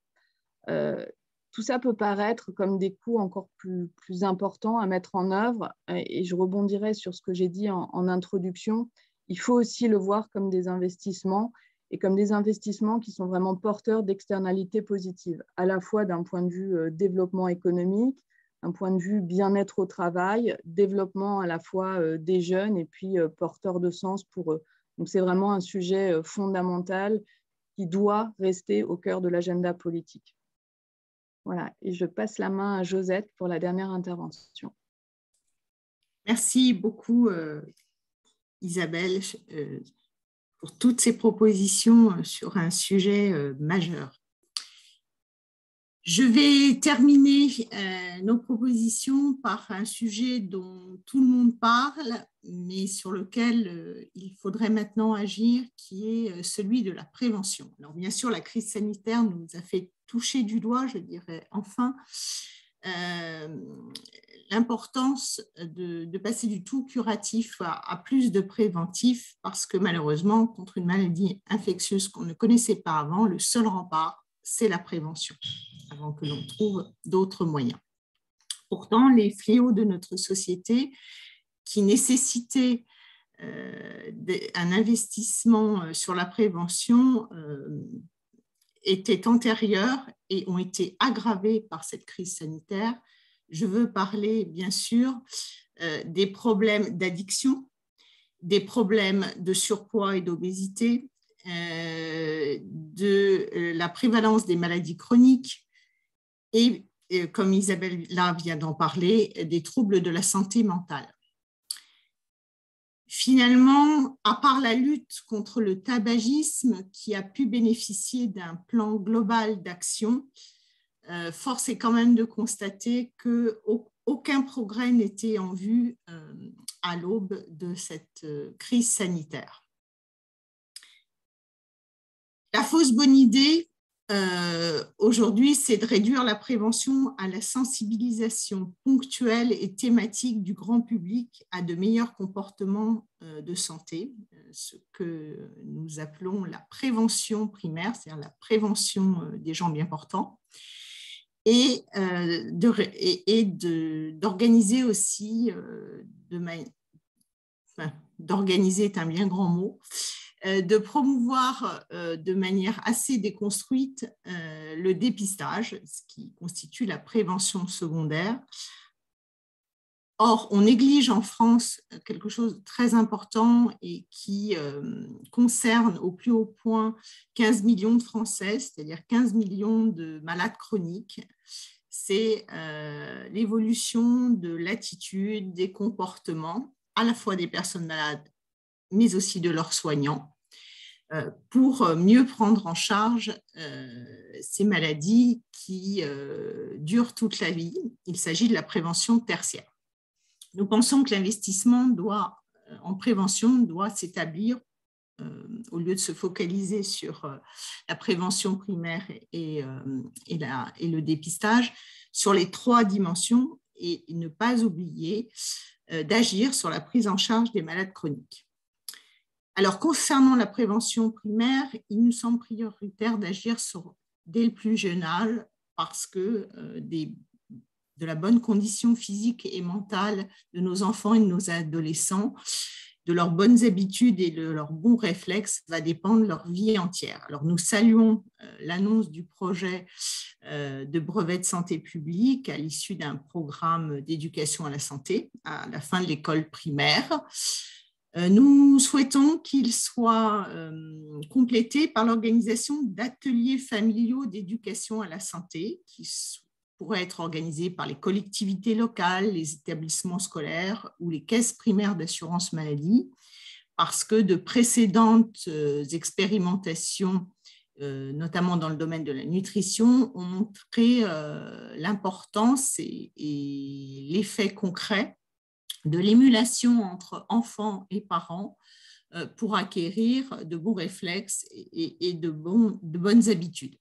Tout ça peut paraître comme des coûts encore plus importants à mettre en œuvre, et je rebondirai sur ce que j'ai dit en introduction. Il faut aussi le voir comme des investissements, et comme des investissements qui sont vraiment porteurs d'externalités positives, à la fois d'un point de vue développement économique, d'un point de vue bien-être au travail, développement à la fois des jeunes et puis porteur de sens pour eux. Donc c'est vraiment un sujet fondamental qui doit rester au cœur de l'agenda politique. Voilà, et je passe la main à Josette pour la dernière intervention. Merci beaucoup Isabelle pour toutes ces propositions sur un sujet majeur. Je vais terminer nos propositions par un sujet dont tout le monde parle, mais sur lequel il faudrait maintenant agir, qui est celui de la prévention. Alors bien sûr, la crise sanitaire nous a fait toucher du doigt, je dirais enfin, l'importance de passer du tout curatif à plus de préventif, parce que malheureusement, contre une maladie infectieuse qu'on ne connaissait pas avant, le seul rempart, c'est la prévention, avant que l'on trouve d'autres moyens. Pourtant, les fléaux de notre société qui nécessitaient un investissement sur la prévention étaient antérieures et ont été aggravées par cette crise sanitaire. Je veux parler, bien sûr, des problèmes d'addiction, des problèmes de surpoids et d'obésité, de la prévalence des maladies chroniques et, comme Isabelle là vient d'en parler, des troubles de la santé mentale. Finalement, à part la lutte contre le tabagisme qui a pu bénéficier d'un plan global d'action, force est quand même de constater qu'aucun progrès n'était en vue à l'aube de cette crise sanitaire. La fausse bonne idée, aujourd'hui, c'est de réduire la prévention à la sensibilisation ponctuelle et thématique du grand public à de meilleurs comportements de santé, ce que nous appelons la prévention primaire, c'est-à-dire la prévention des gens bien portants, et d'organiser aussi, d'organiser est un bien grand mot, de promouvoir de manière assez déconstruite le dépistage, ce qui constitue la prévention secondaire. Or, on néglige en France quelque chose de très important et qui concerne au plus haut point 15 millions de Français, c'est-à-dire 15 millions de malades chroniques. C'est l'évolution de l'attitude, des comportements, à la fois des personnes malades, mais aussi de leurs soignants, pour mieux prendre en charge ces maladies qui durent toute la vie. Il s'agit de la prévention tertiaire. Nous pensons que l'investissement en prévention doit s'établir, au lieu de se focaliser sur la prévention primaire et le dépistage, sur les 3 dimensions et ne pas oublier d'agir sur la prise en charge des malades chroniques. Alors, concernant la prévention primaire, il nous semble prioritaire d'agir dès le plus jeune âge parce que de la bonne condition physique et mentale de nos enfants et de nos adolescents, de leurs bonnes habitudes et de leurs bons réflexes va dépendre leur vie entière. Alors, nous saluons l'annonce du projet de brevet de santé publique à l'issue d'un programme d'éducation à la santé à la fin de l'école primaire. Nous souhaitons qu'il soit complété par l'organisation d'ateliers familiaux d'éducation à la santé qui pourraient être organisés par les collectivités locales, les établissements scolaires ou les caisses primaires d'assurance maladie, parce que de précédentes expérimentations, notamment dans le domaine de la nutrition, ont montré l'importance et l'effet concret de l'émulation entre enfants et parents pour acquérir de bons réflexes et de bonnes habitudes.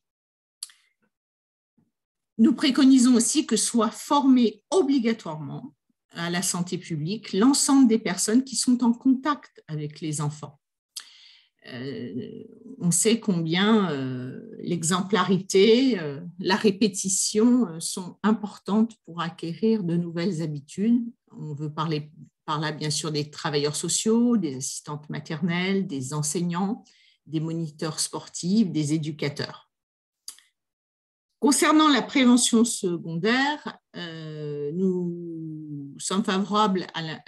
Nous préconisons aussi que soit formé obligatoirement à la santé publique l'ensemble des personnes qui sont en contact avec les enfants. On sait combien l'exemplarité, la répétition sont importantes pour acquérir de nouvelles habitudes. On veut parler par là, bien sûr, des travailleurs sociaux, des assistantes maternelles, des enseignants, des moniteurs sportifs, des éducateurs. Concernant la prévention secondaire, nous sommes favorables à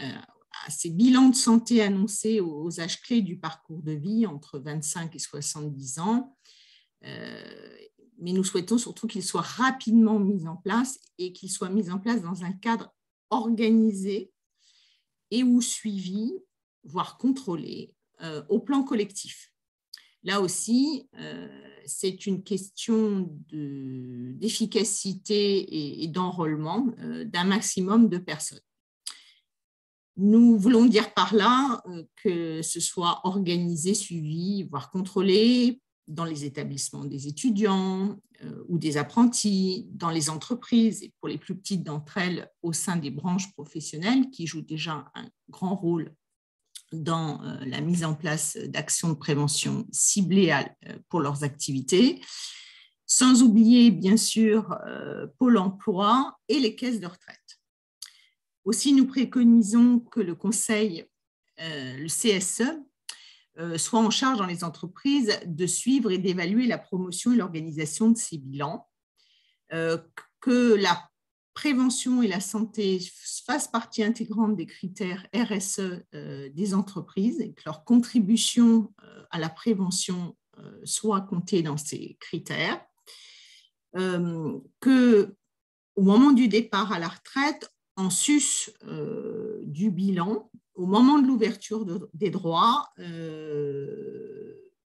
ces bilans de santé annoncés aux âges clés du parcours de vie entre 25 et 70 ans. Mais nous souhaitons surtout qu'ils soient rapidement mis en place et qu'ils soient mis en place dans un cadre organisé et ou suivi, voire contrôlé, au plan collectif. Là aussi, c'est une question d'efficacité et d'enrôlement d'un maximum de personnes. Nous voulons dire par là que ce soit organisé, suivi, voire contrôlé dans les établissements des étudiants ou des apprentis, dans les entreprises et pour les plus petites d'entre elles au sein des branches professionnelles qui jouent déjà un grand rôle dans la mise en place d'actions de prévention ciblées pour leurs activités, sans oublier bien sûr Pôle emploi et les caisses de retraite. Aussi, nous préconisons que le conseil, le CSE, soit en charge dans les entreprises de suivre et d'évaluer la promotion et l'organisation de ces bilans, que la prévention et la santé fassent partie intégrante des critères RSE des entreprises et que leur contribution à la prévention soit comptée dans ces critères, qu'au moment du départ à la retraite, en sus du bilan, au moment de l'ouverture des droits,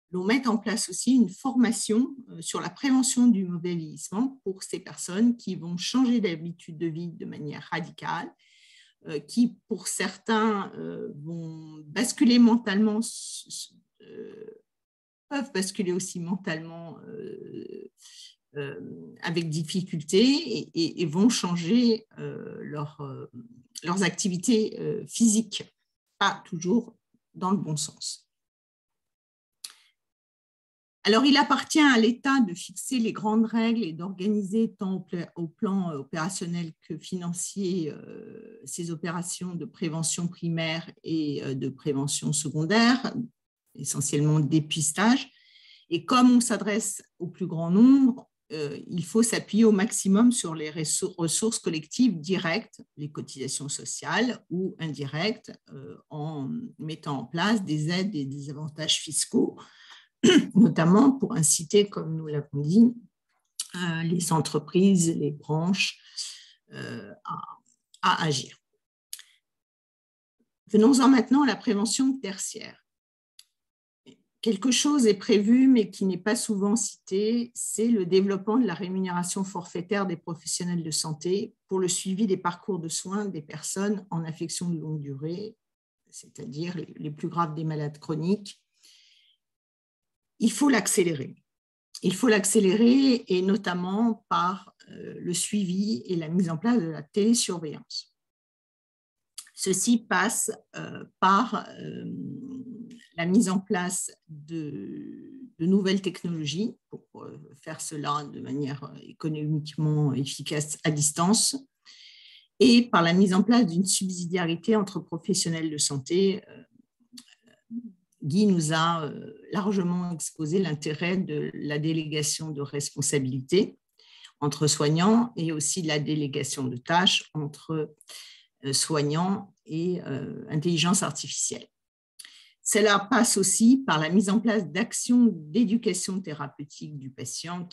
l'on met en place aussi une formation sur la prévention du mauvais vieillissement pour ces personnes qui vont changer d'habitude de vie de manière radicale, qui pour certains vont basculer mentalement, peuvent basculer aussi mentalement avec difficulté et vont changer leurs activités physiques, pas toujours dans le bon sens. Alors, il appartient à l'État de fixer les grandes règles et d'organiser tant au plan opérationnel que financier ces opérations de prévention primaire et de prévention secondaire, essentiellement de dépistage. Et comme on s'adresse au plus grand nombre, il faut s'appuyer au maximum sur les ressources collectives directes, les cotisations sociales ou indirectes, en mettant en place des aides et des avantages fiscaux, notamment pour inciter, comme nous l'avons dit, les entreprises, les branches à agir. Venons-en maintenant à la prévention tertiaire. Quelque chose est prévu, mais qui n'est pas souvent cité, c'est le développement de la rémunération forfaitaire des professionnels de santé pour le suivi des parcours de soins des personnes en affection de longue durée, c'est-à-dire les plus graves des malades chroniques. Il faut l'accélérer. Il faut l'accélérer et notamment par le suivi et la mise en place de la télésurveillance. Ceci passe par la mise en place de nouvelles technologies pour faire cela de manière économiquement efficace à distance et par la mise en place d'une subsidiarité entre professionnels de santé. Guy nous a largement exposé l'intérêt de la délégation de responsabilité entre soignants et aussi de la délégation de tâches entre soignants et intelligence artificielle. Cela passe aussi par la mise en place d'actions d'éducation thérapeutique du patient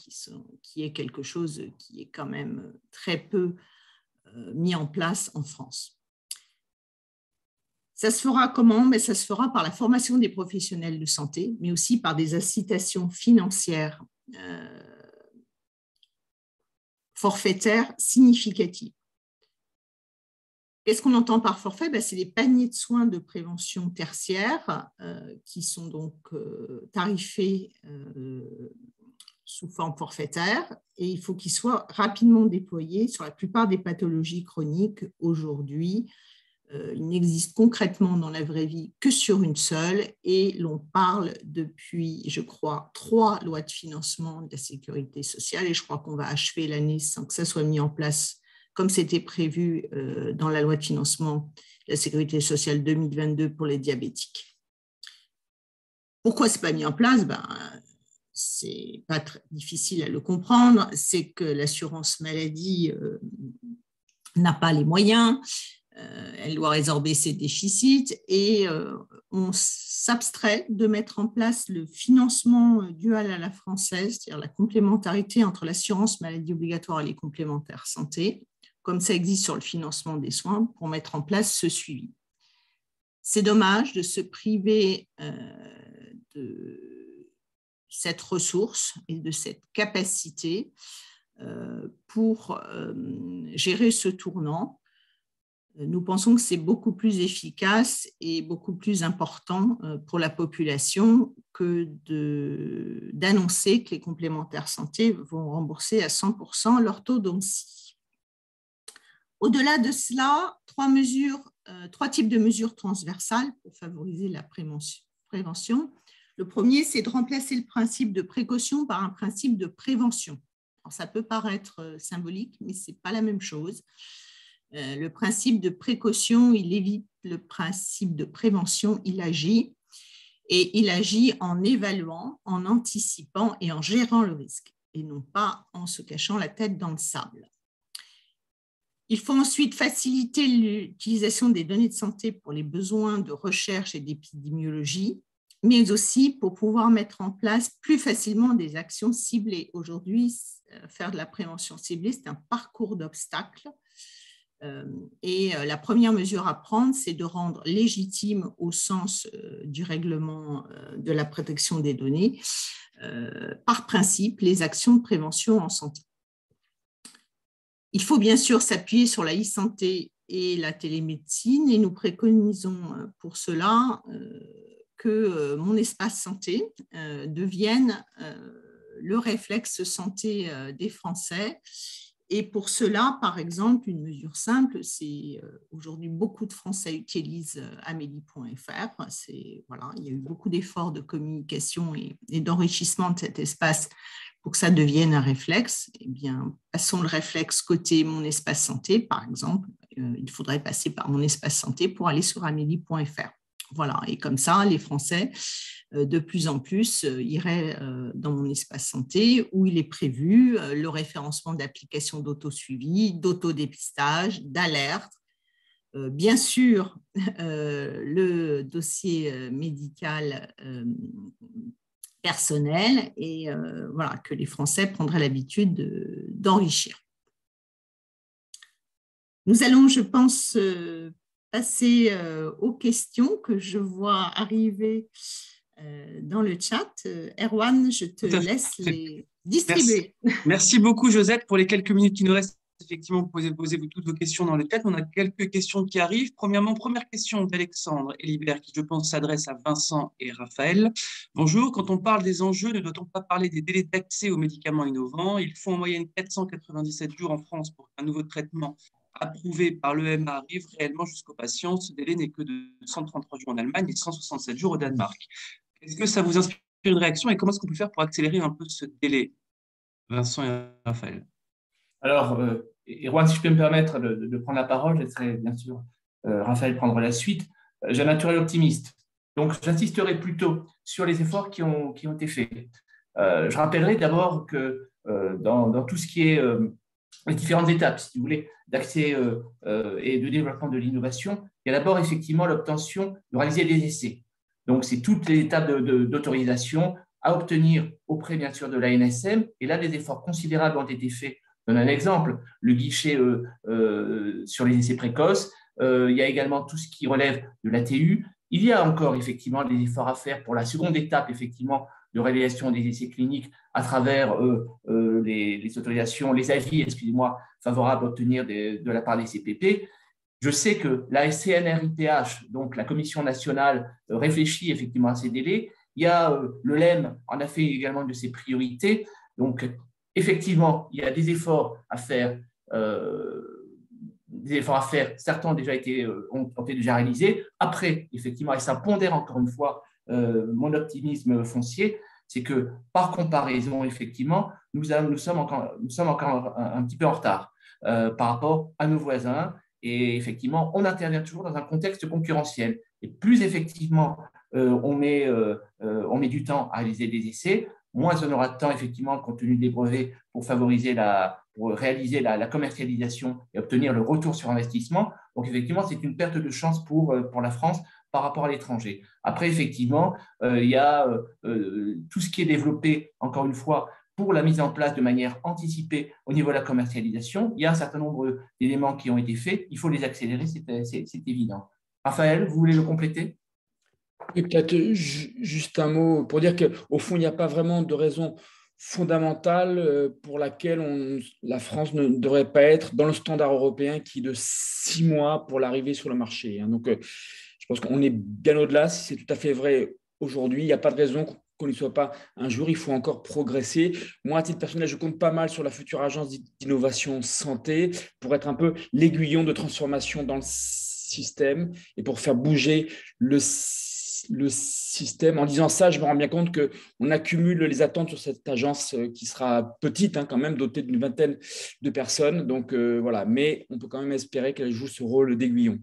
qui est quelque chose qui est quand même très peu mis en place en France. Ça se fera comment? Mais ça se fera par la formation des professionnels de santé, mais aussi par des incitations financières forfaitaires significatives. Qu'est-ce qu'on entend par forfait? C'est les paniers de soins de prévention tertiaire qui sont donc tarifés sous forme forfaitaire et il faut qu'ils soient rapidement déployés sur la plupart des pathologies chroniques aujourd'hui. Il n'existe concrètement dans la vraie vie que sur une seule et l'on parle depuis, je crois, 3 lois de financement de la sécurité sociale et je crois qu'on va achever l'année sans que ça soit mis en place comme c'était prévu dans la loi de financement de la sécurité sociale 2022 pour les diabétiques. Pourquoi ce n'est pas mis en place? Ce n'est pas très difficile à le comprendre, c'est que l'assurance maladie n'a pas les moyens. Elle doit résorber ses déficits et on s'abstrait de mettre en place le financement dual à la française, c'est-à-dire la complémentarité entre l'assurance maladie obligatoire et les complémentaires santé, comme ça existe sur le financement des soins, pour mettre en place ce suivi. C'est dommage de se priver de cette ressource et de cette capacité pour gérer ce tournant. Nous pensons que c'est beaucoup plus efficace et beaucoup plus important pour la population que d'annoncer que les complémentaires santé vont rembourser à 100% l'orthodontie. Au-delà de cela, 3 types de mesures transversales pour favoriser la prévention. Le premier, c'est de remplacer le principe de précaution par un principe de prévention. Alors, ça peut paraître symbolique, mais ce n'est pas la même chose. Le principe de précaution, il évite le principe de prévention, il agit. Et il agit en évaluant, en anticipant et en gérant le risque, et non pas en se cachant la tête dans le sable. Il faut ensuite faciliter l'utilisation des données de santé pour les besoins de recherche et d'épidémiologie, mais aussi pour pouvoir mettre en place plus facilement des actions ciblées. Aujourd'hui, faire de la prévention ciblée, c'est un parcours d'obstacles. Et la première mesure à prendre, c'est de rendre légitime au sens du règlement de la protection des données, par principe, les actions de prévention en santé. Il faut bien sûr s'appuyer sur la e-santé et la télémédecine, et nous préconisons pour cela que Mon Espace Santé devienne le réflexe santé des Français. Et pour cela, par exemple, une mesure simple, c'est aujourd'hui beaucoup de Français utilisent amélie.fr. Voilà, il y a eu beaucoup d'efforts de communication et d'enrichissement de cet espace pour que ça devienne un réflexe. Eh bien, passons le réflexe côté Mon Espace Santé, par exemple. Il faudrait passer par Mon Espace Santé pour aller sur amélie.fr. Voilà, et comme ça, les Français, de plus en plus, iraient dans Mon Espace Santé, où il est prévu le référencement d'applications d'auto-suivi, d'autodépistage, d'alerte, bien sûr, le dossier médical personnel, et voilà, que les Français prendraient l'habitude d'enrichir. Nous allons, je pense, passer aux questions que je vois arriver dans le chat. Erwan, je te laisse les distribuer. Merci beaucoup, Josette, pour les quelques minutes qui nous restent. Effectivement, posez-vous toutes vos questions dans le chat. On a quelques questions qui arrivent. Premièrement, première question d'Alexandre Elibert, qui, je pense, s'adresse à Vincent et Raphaël. Bonjour, quand on parle des enjeux, ne doit-on pas parler des délais d'accès aux médicaments innovants? Il faut en moyenne 497 jours en France pour qu'un nouveau traitement approuvé par l'EMA arrive réellement jusqu'aux patients. Ce délai n'est que de 133 jours en Allemagne et 167 jours au Danemark. Est-ce que ça vous inspire une réaction et comment est-ce qu'on peut faire pour accélérer un peu ce délai? Vincent et Raphaël. Alors, Erwan, si je peux me permettre de prendre la parole, je laisserai bien sûr Raphaël prendre la suite. J'ai un naturel optimiste, donc j'insisterai plutôt sur les efforts qui ont été faits. Je rappellerai d'abord que dans tout ce qui est les différentes étapes, si vous voulez, d'accès et de développement de l'innovation, il y a d'abord effectivement l'obtention de réaliser des essais. Donc, c'est toutes les étapes d'autorisation à obtenir auprès, bien sûr, de l'ANSM. Et là, des efforts considérables ont été faits. Je donne un exemple, le guichet sur les essais précoces. Il y a également tout ce qui relève de l'ATU. Il y a encore, effectivement, des efforts à faire pour la seconde étape, effectivement, de réalisation des essais cliniques à travers les autorisations, les avis, excusez-moi, favorables à obtenir de la part des CPP. Je sais que la CNRIPH, donc la Commission nationale, réfléchit effectivement à ces délais. Il y a le LEM en a fait également de ses priorités. Donc, effectivement, il y a des efforts à faire. Certains ont déjà été réalisés. Après, effectivement, et ça pondère encore une fois mon optimisme foncier, c'est que par comparaison, effectivement, nous sommes encore un petit peu en retard par rapport à nos voisins. Et effectivement, on intervient toujours dans un contexte concurrentiel. Et plus effectivement, on met du temps à réaliser des essais, moins on aura de temps, effectivement, compte tenu des brevets, pour réaliser la commercialisation et obtenir le retour sur investissement. Donc, effectivement, c'est une perte de chance pour la France par rapport à l'étranger. Après, effectivement, il y a tout ce qui est développé, encore une fois, pour la mise en place de manière anticipée au niveau de la commercialisation. Il y a un certain nombre d'éléments qui ont été faits. Il faut les accélérer, c'est évident. Raphaël, vous voulez le compléter? Et peut-être juste un mot pour dire qu'au fond, il n'y a pas vraiment de raison fondamentale pour laquelle la France ne devrait pas être dans le standard européen qui est de 6 mois pour l'arrivée sur le marché. Donc, je pense qu'on est bien au-delà. Si c'est tout à fait vrai aujourd'hui, il n'y a pas de raison qu'on n'y soit pas un jour. Il faut encore progresser. Moi, à titre personnel, je compte pas mal sur la future agence d'innovation santé pour être un peu l'aiguillon de transformation dans le système et pour faire bouger le système. En disant ça, je me rends bien compte qu'on accumule les attentes sur cette agence qui sera petite, quand même, dotée d'une vingtaine de personnes. Donc, voilà. Mais on peut quand même espérer qu'elle joue ce rôle d'aiguillon.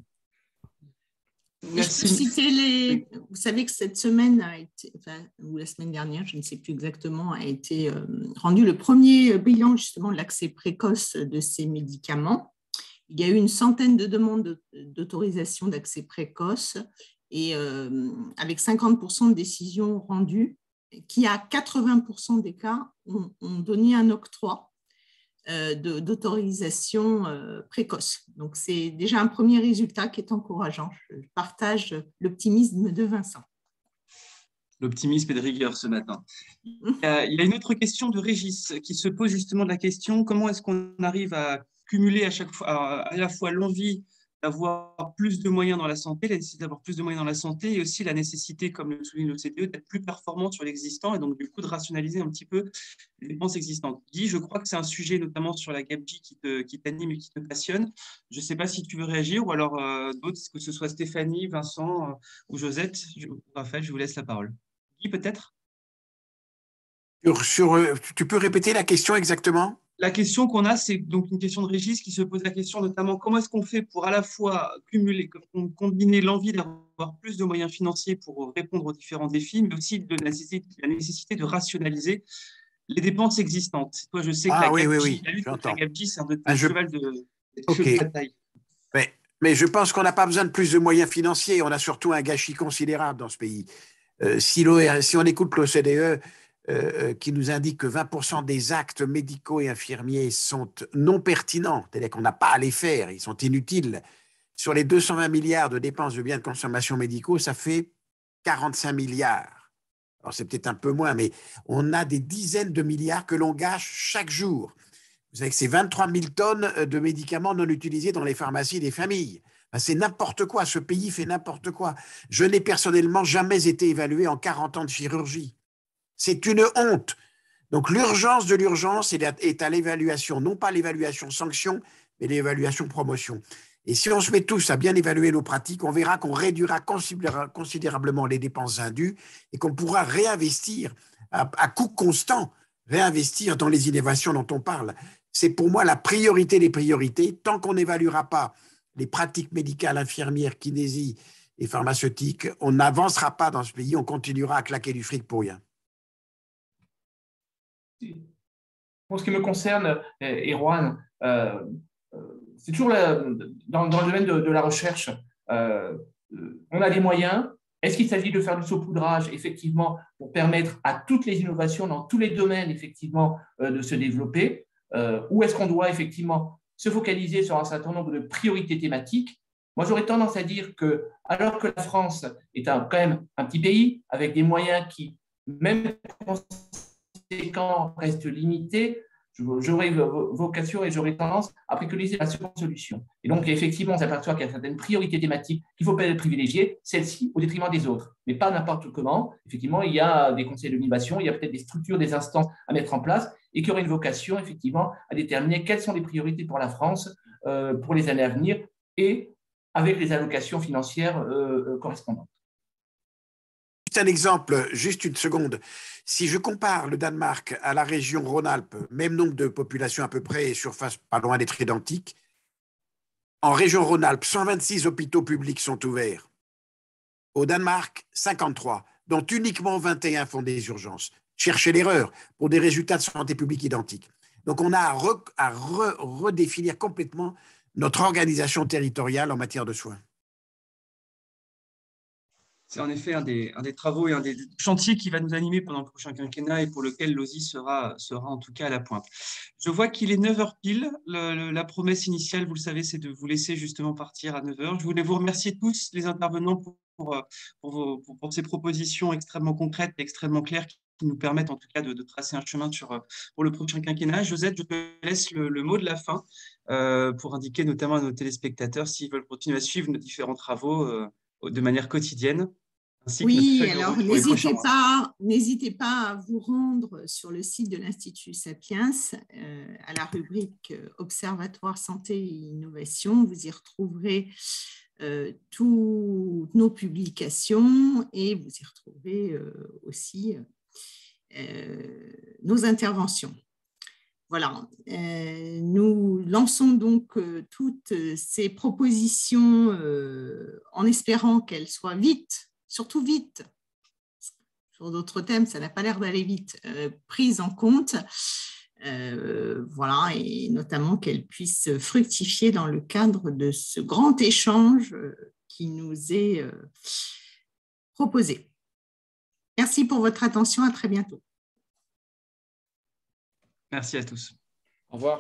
Merci. Je peux citer vous savez que cette semaine ou la semaine dernière, je ne sais plus exactement, a été rendu le premier bilan justement de l'accès précoce de ces médicaments. Il y a eu une centaine de demandes d'autorisation d'accès précoce et avec 50% de décisions rendues, qui à 80% des cas ont donné un octroi d'autorisation précoce. Donc, c'est déjà un premier résultat qui est encourageant. Je partage l'optimisme de Vincent. L'optimisme et de rigueur ce matin. Il y a une autre question de Régis qui se pose justement de la question comment est-ce qu'on arrive à cumuler à chaque fois à la fois l'envie d'avoir plus de moyens dans la santé, la nécessité d'avoir plus de moyens dans la santé et aussi la nécessité, comme le souligne l'OCDE, d'être plus performant sur l'existant et donc du coup de rationaliser un petit peu les dépenses existantes. Guy, je crois que c'est un sujet notamment sur la GAPJ qui t'anime et qui te passionne. Je ne sais pas si tu veux réagir ou alors d'autres, que ce soit Stéphanie, Vincent ou Josette. Raphaël, je vous laisse la parole. Guy, peut-être ? Tu peux répéter la question exactement ? La question qu'on a, c'est donc une question de Régis qui se pose la question notamment comment est-ce qu'on fait pour à la fois combiner l'envie d'avoir plus de moyens financiers pour répondre aux différents défis, mais aussi de la nécessité de rationaliser les dépenses existantes. Toi, je sais que la lutte contre la GAPJ, c'est un de tes chevals de bataille. Mais je pense qu'on n'a pas besoin de plus de moyens financiers. On a surtout un gâchis considérable dans ce pays. Si on écoute l'OCDE, qui nous indique que 20% des actes médicaux et infirmiers sont non pertinents, c'est-à-dire qu'on n'a pas à les faire, ils sont inutiles. Sur les 220 milliards de dépenses de biens de consommation médicaux, ça fait 45 milliards. Alors c'est peut-être un peu moins, mais on a des dizaines de milliards que l'on gâche chaque jour. Vous savez que c'est 23 000 tonnes de médicaments non utilisés dans les pharmacies des familles. C'est n'importe quoi, ce pays fait n'importe quoi. Je n'ai personnellement jamais été évalué en 40 ans de chirurgie. C'est une honte. Donc, l'urgence de l'urgence est à l'évaluation, non pas l'évaluation sanction, mais l'évaluation promotion. Et si on se met tous à bien évaluer nos pratiques, on verra qu'on réduira considérablement les dépenses indues et qu'on pourra réinvestir à coût constant, réinvestir dans les innovations dont on parle. C'est pour moi la priorité des priorités. Tant qu'on n'évaluera pas les pratiques médicales, infirmières, kinésie et pharmaceutiques, on n'avancera pas dans ce pays, on continuera à claquer du fric pour rien. Pour ce qui me concerne, Erwan, c'est toujours dans le domaine de la recherche. On a des moyens. Est-ce qu'il s'agit de faire du saupoudrage, effectivement, pour permettre à toutes les innovations dans tous les domaines, effectivement, de se développer, ou est-ce qu'on doit, effectivement, se focaliser sur un certain nombre de priorités thématiques? Moi, j'aurais tendance à dire que, alors que la France est quand même un petit pays, avec des moyens qui, même reste limité, j'aurais vocation et j'aurais tendance à préconiser la seconde solution. Et donc, effectivement, on s'aperçoit qu'il y a certaines priorités thématiques qu'il faut peut-être privilégier, celles-ci au détriment des autres, mais pas n'importe comment. Effectivement, il y a des conseils d'innovation, il y a peut-être des structures, des instances à mettre en place et qui auraient une vocation, effectivement, à déterminer quelles sont les priorités pour la France pour les années à venir et avec les allocations financières correspondantes. Un exemple, juste une seconde. Si je compare le Danemark à la région Rhône-Alpes, même nombre de population à peu près et surface pas loin d'être identique, en région Rhône-Alpes, 126 hôpitaux publics sont ouverts. Au Danemark, 53, dont uniquement 21 font des urgences. Cherchez l'erreur pour des résultats de santé publique identiques. Donc, on a à redéfinir complètement notre organisation territoriale en matière de soins. C'est en effet un des travaux et un des chantiers qui va nous animer pendant le prochain quinquennat et pour lequel l'OSI sera en tout cas à la pointe. Je vois qu'il est 9h pile. La promesse initiale, vous le savez, c'est de vous laisser justement partir à 9h. Je voulais vous remercier tous les intervenants pour ces propositions extrêmement concrètes et extrêmement claires qui nous permettent en tout cas de tracer un chemin pour le prochain quinquennat. Josette, je te laisse le mot de la fin pour indiquer notamment à nos téléspectateurs s'ils veulent continuer à suivre nos différents travaux de manière quotidienne. Oui, alors n'hésitez pas à vous rendre sur le site de l'Institut Sapiens à la rubrique Observatoire Santé et Innovation. Vous y retrouverez toutes nos publications et vous y retrouvez aussi nos interventions. Voilà, nous lançons donc toutes ces propositions en espérant qu'elles soient vite, surtout vite, sur d'autres thèmes, ça n'a pas l'air d'aller vite, prises en compte, voilà, et notamment qu'elles puissent fructifier dans le cadre de ce grand échange qui nous est proposé. Merci pour votre attention, à très bientôt. Merci à tous. Au revoir.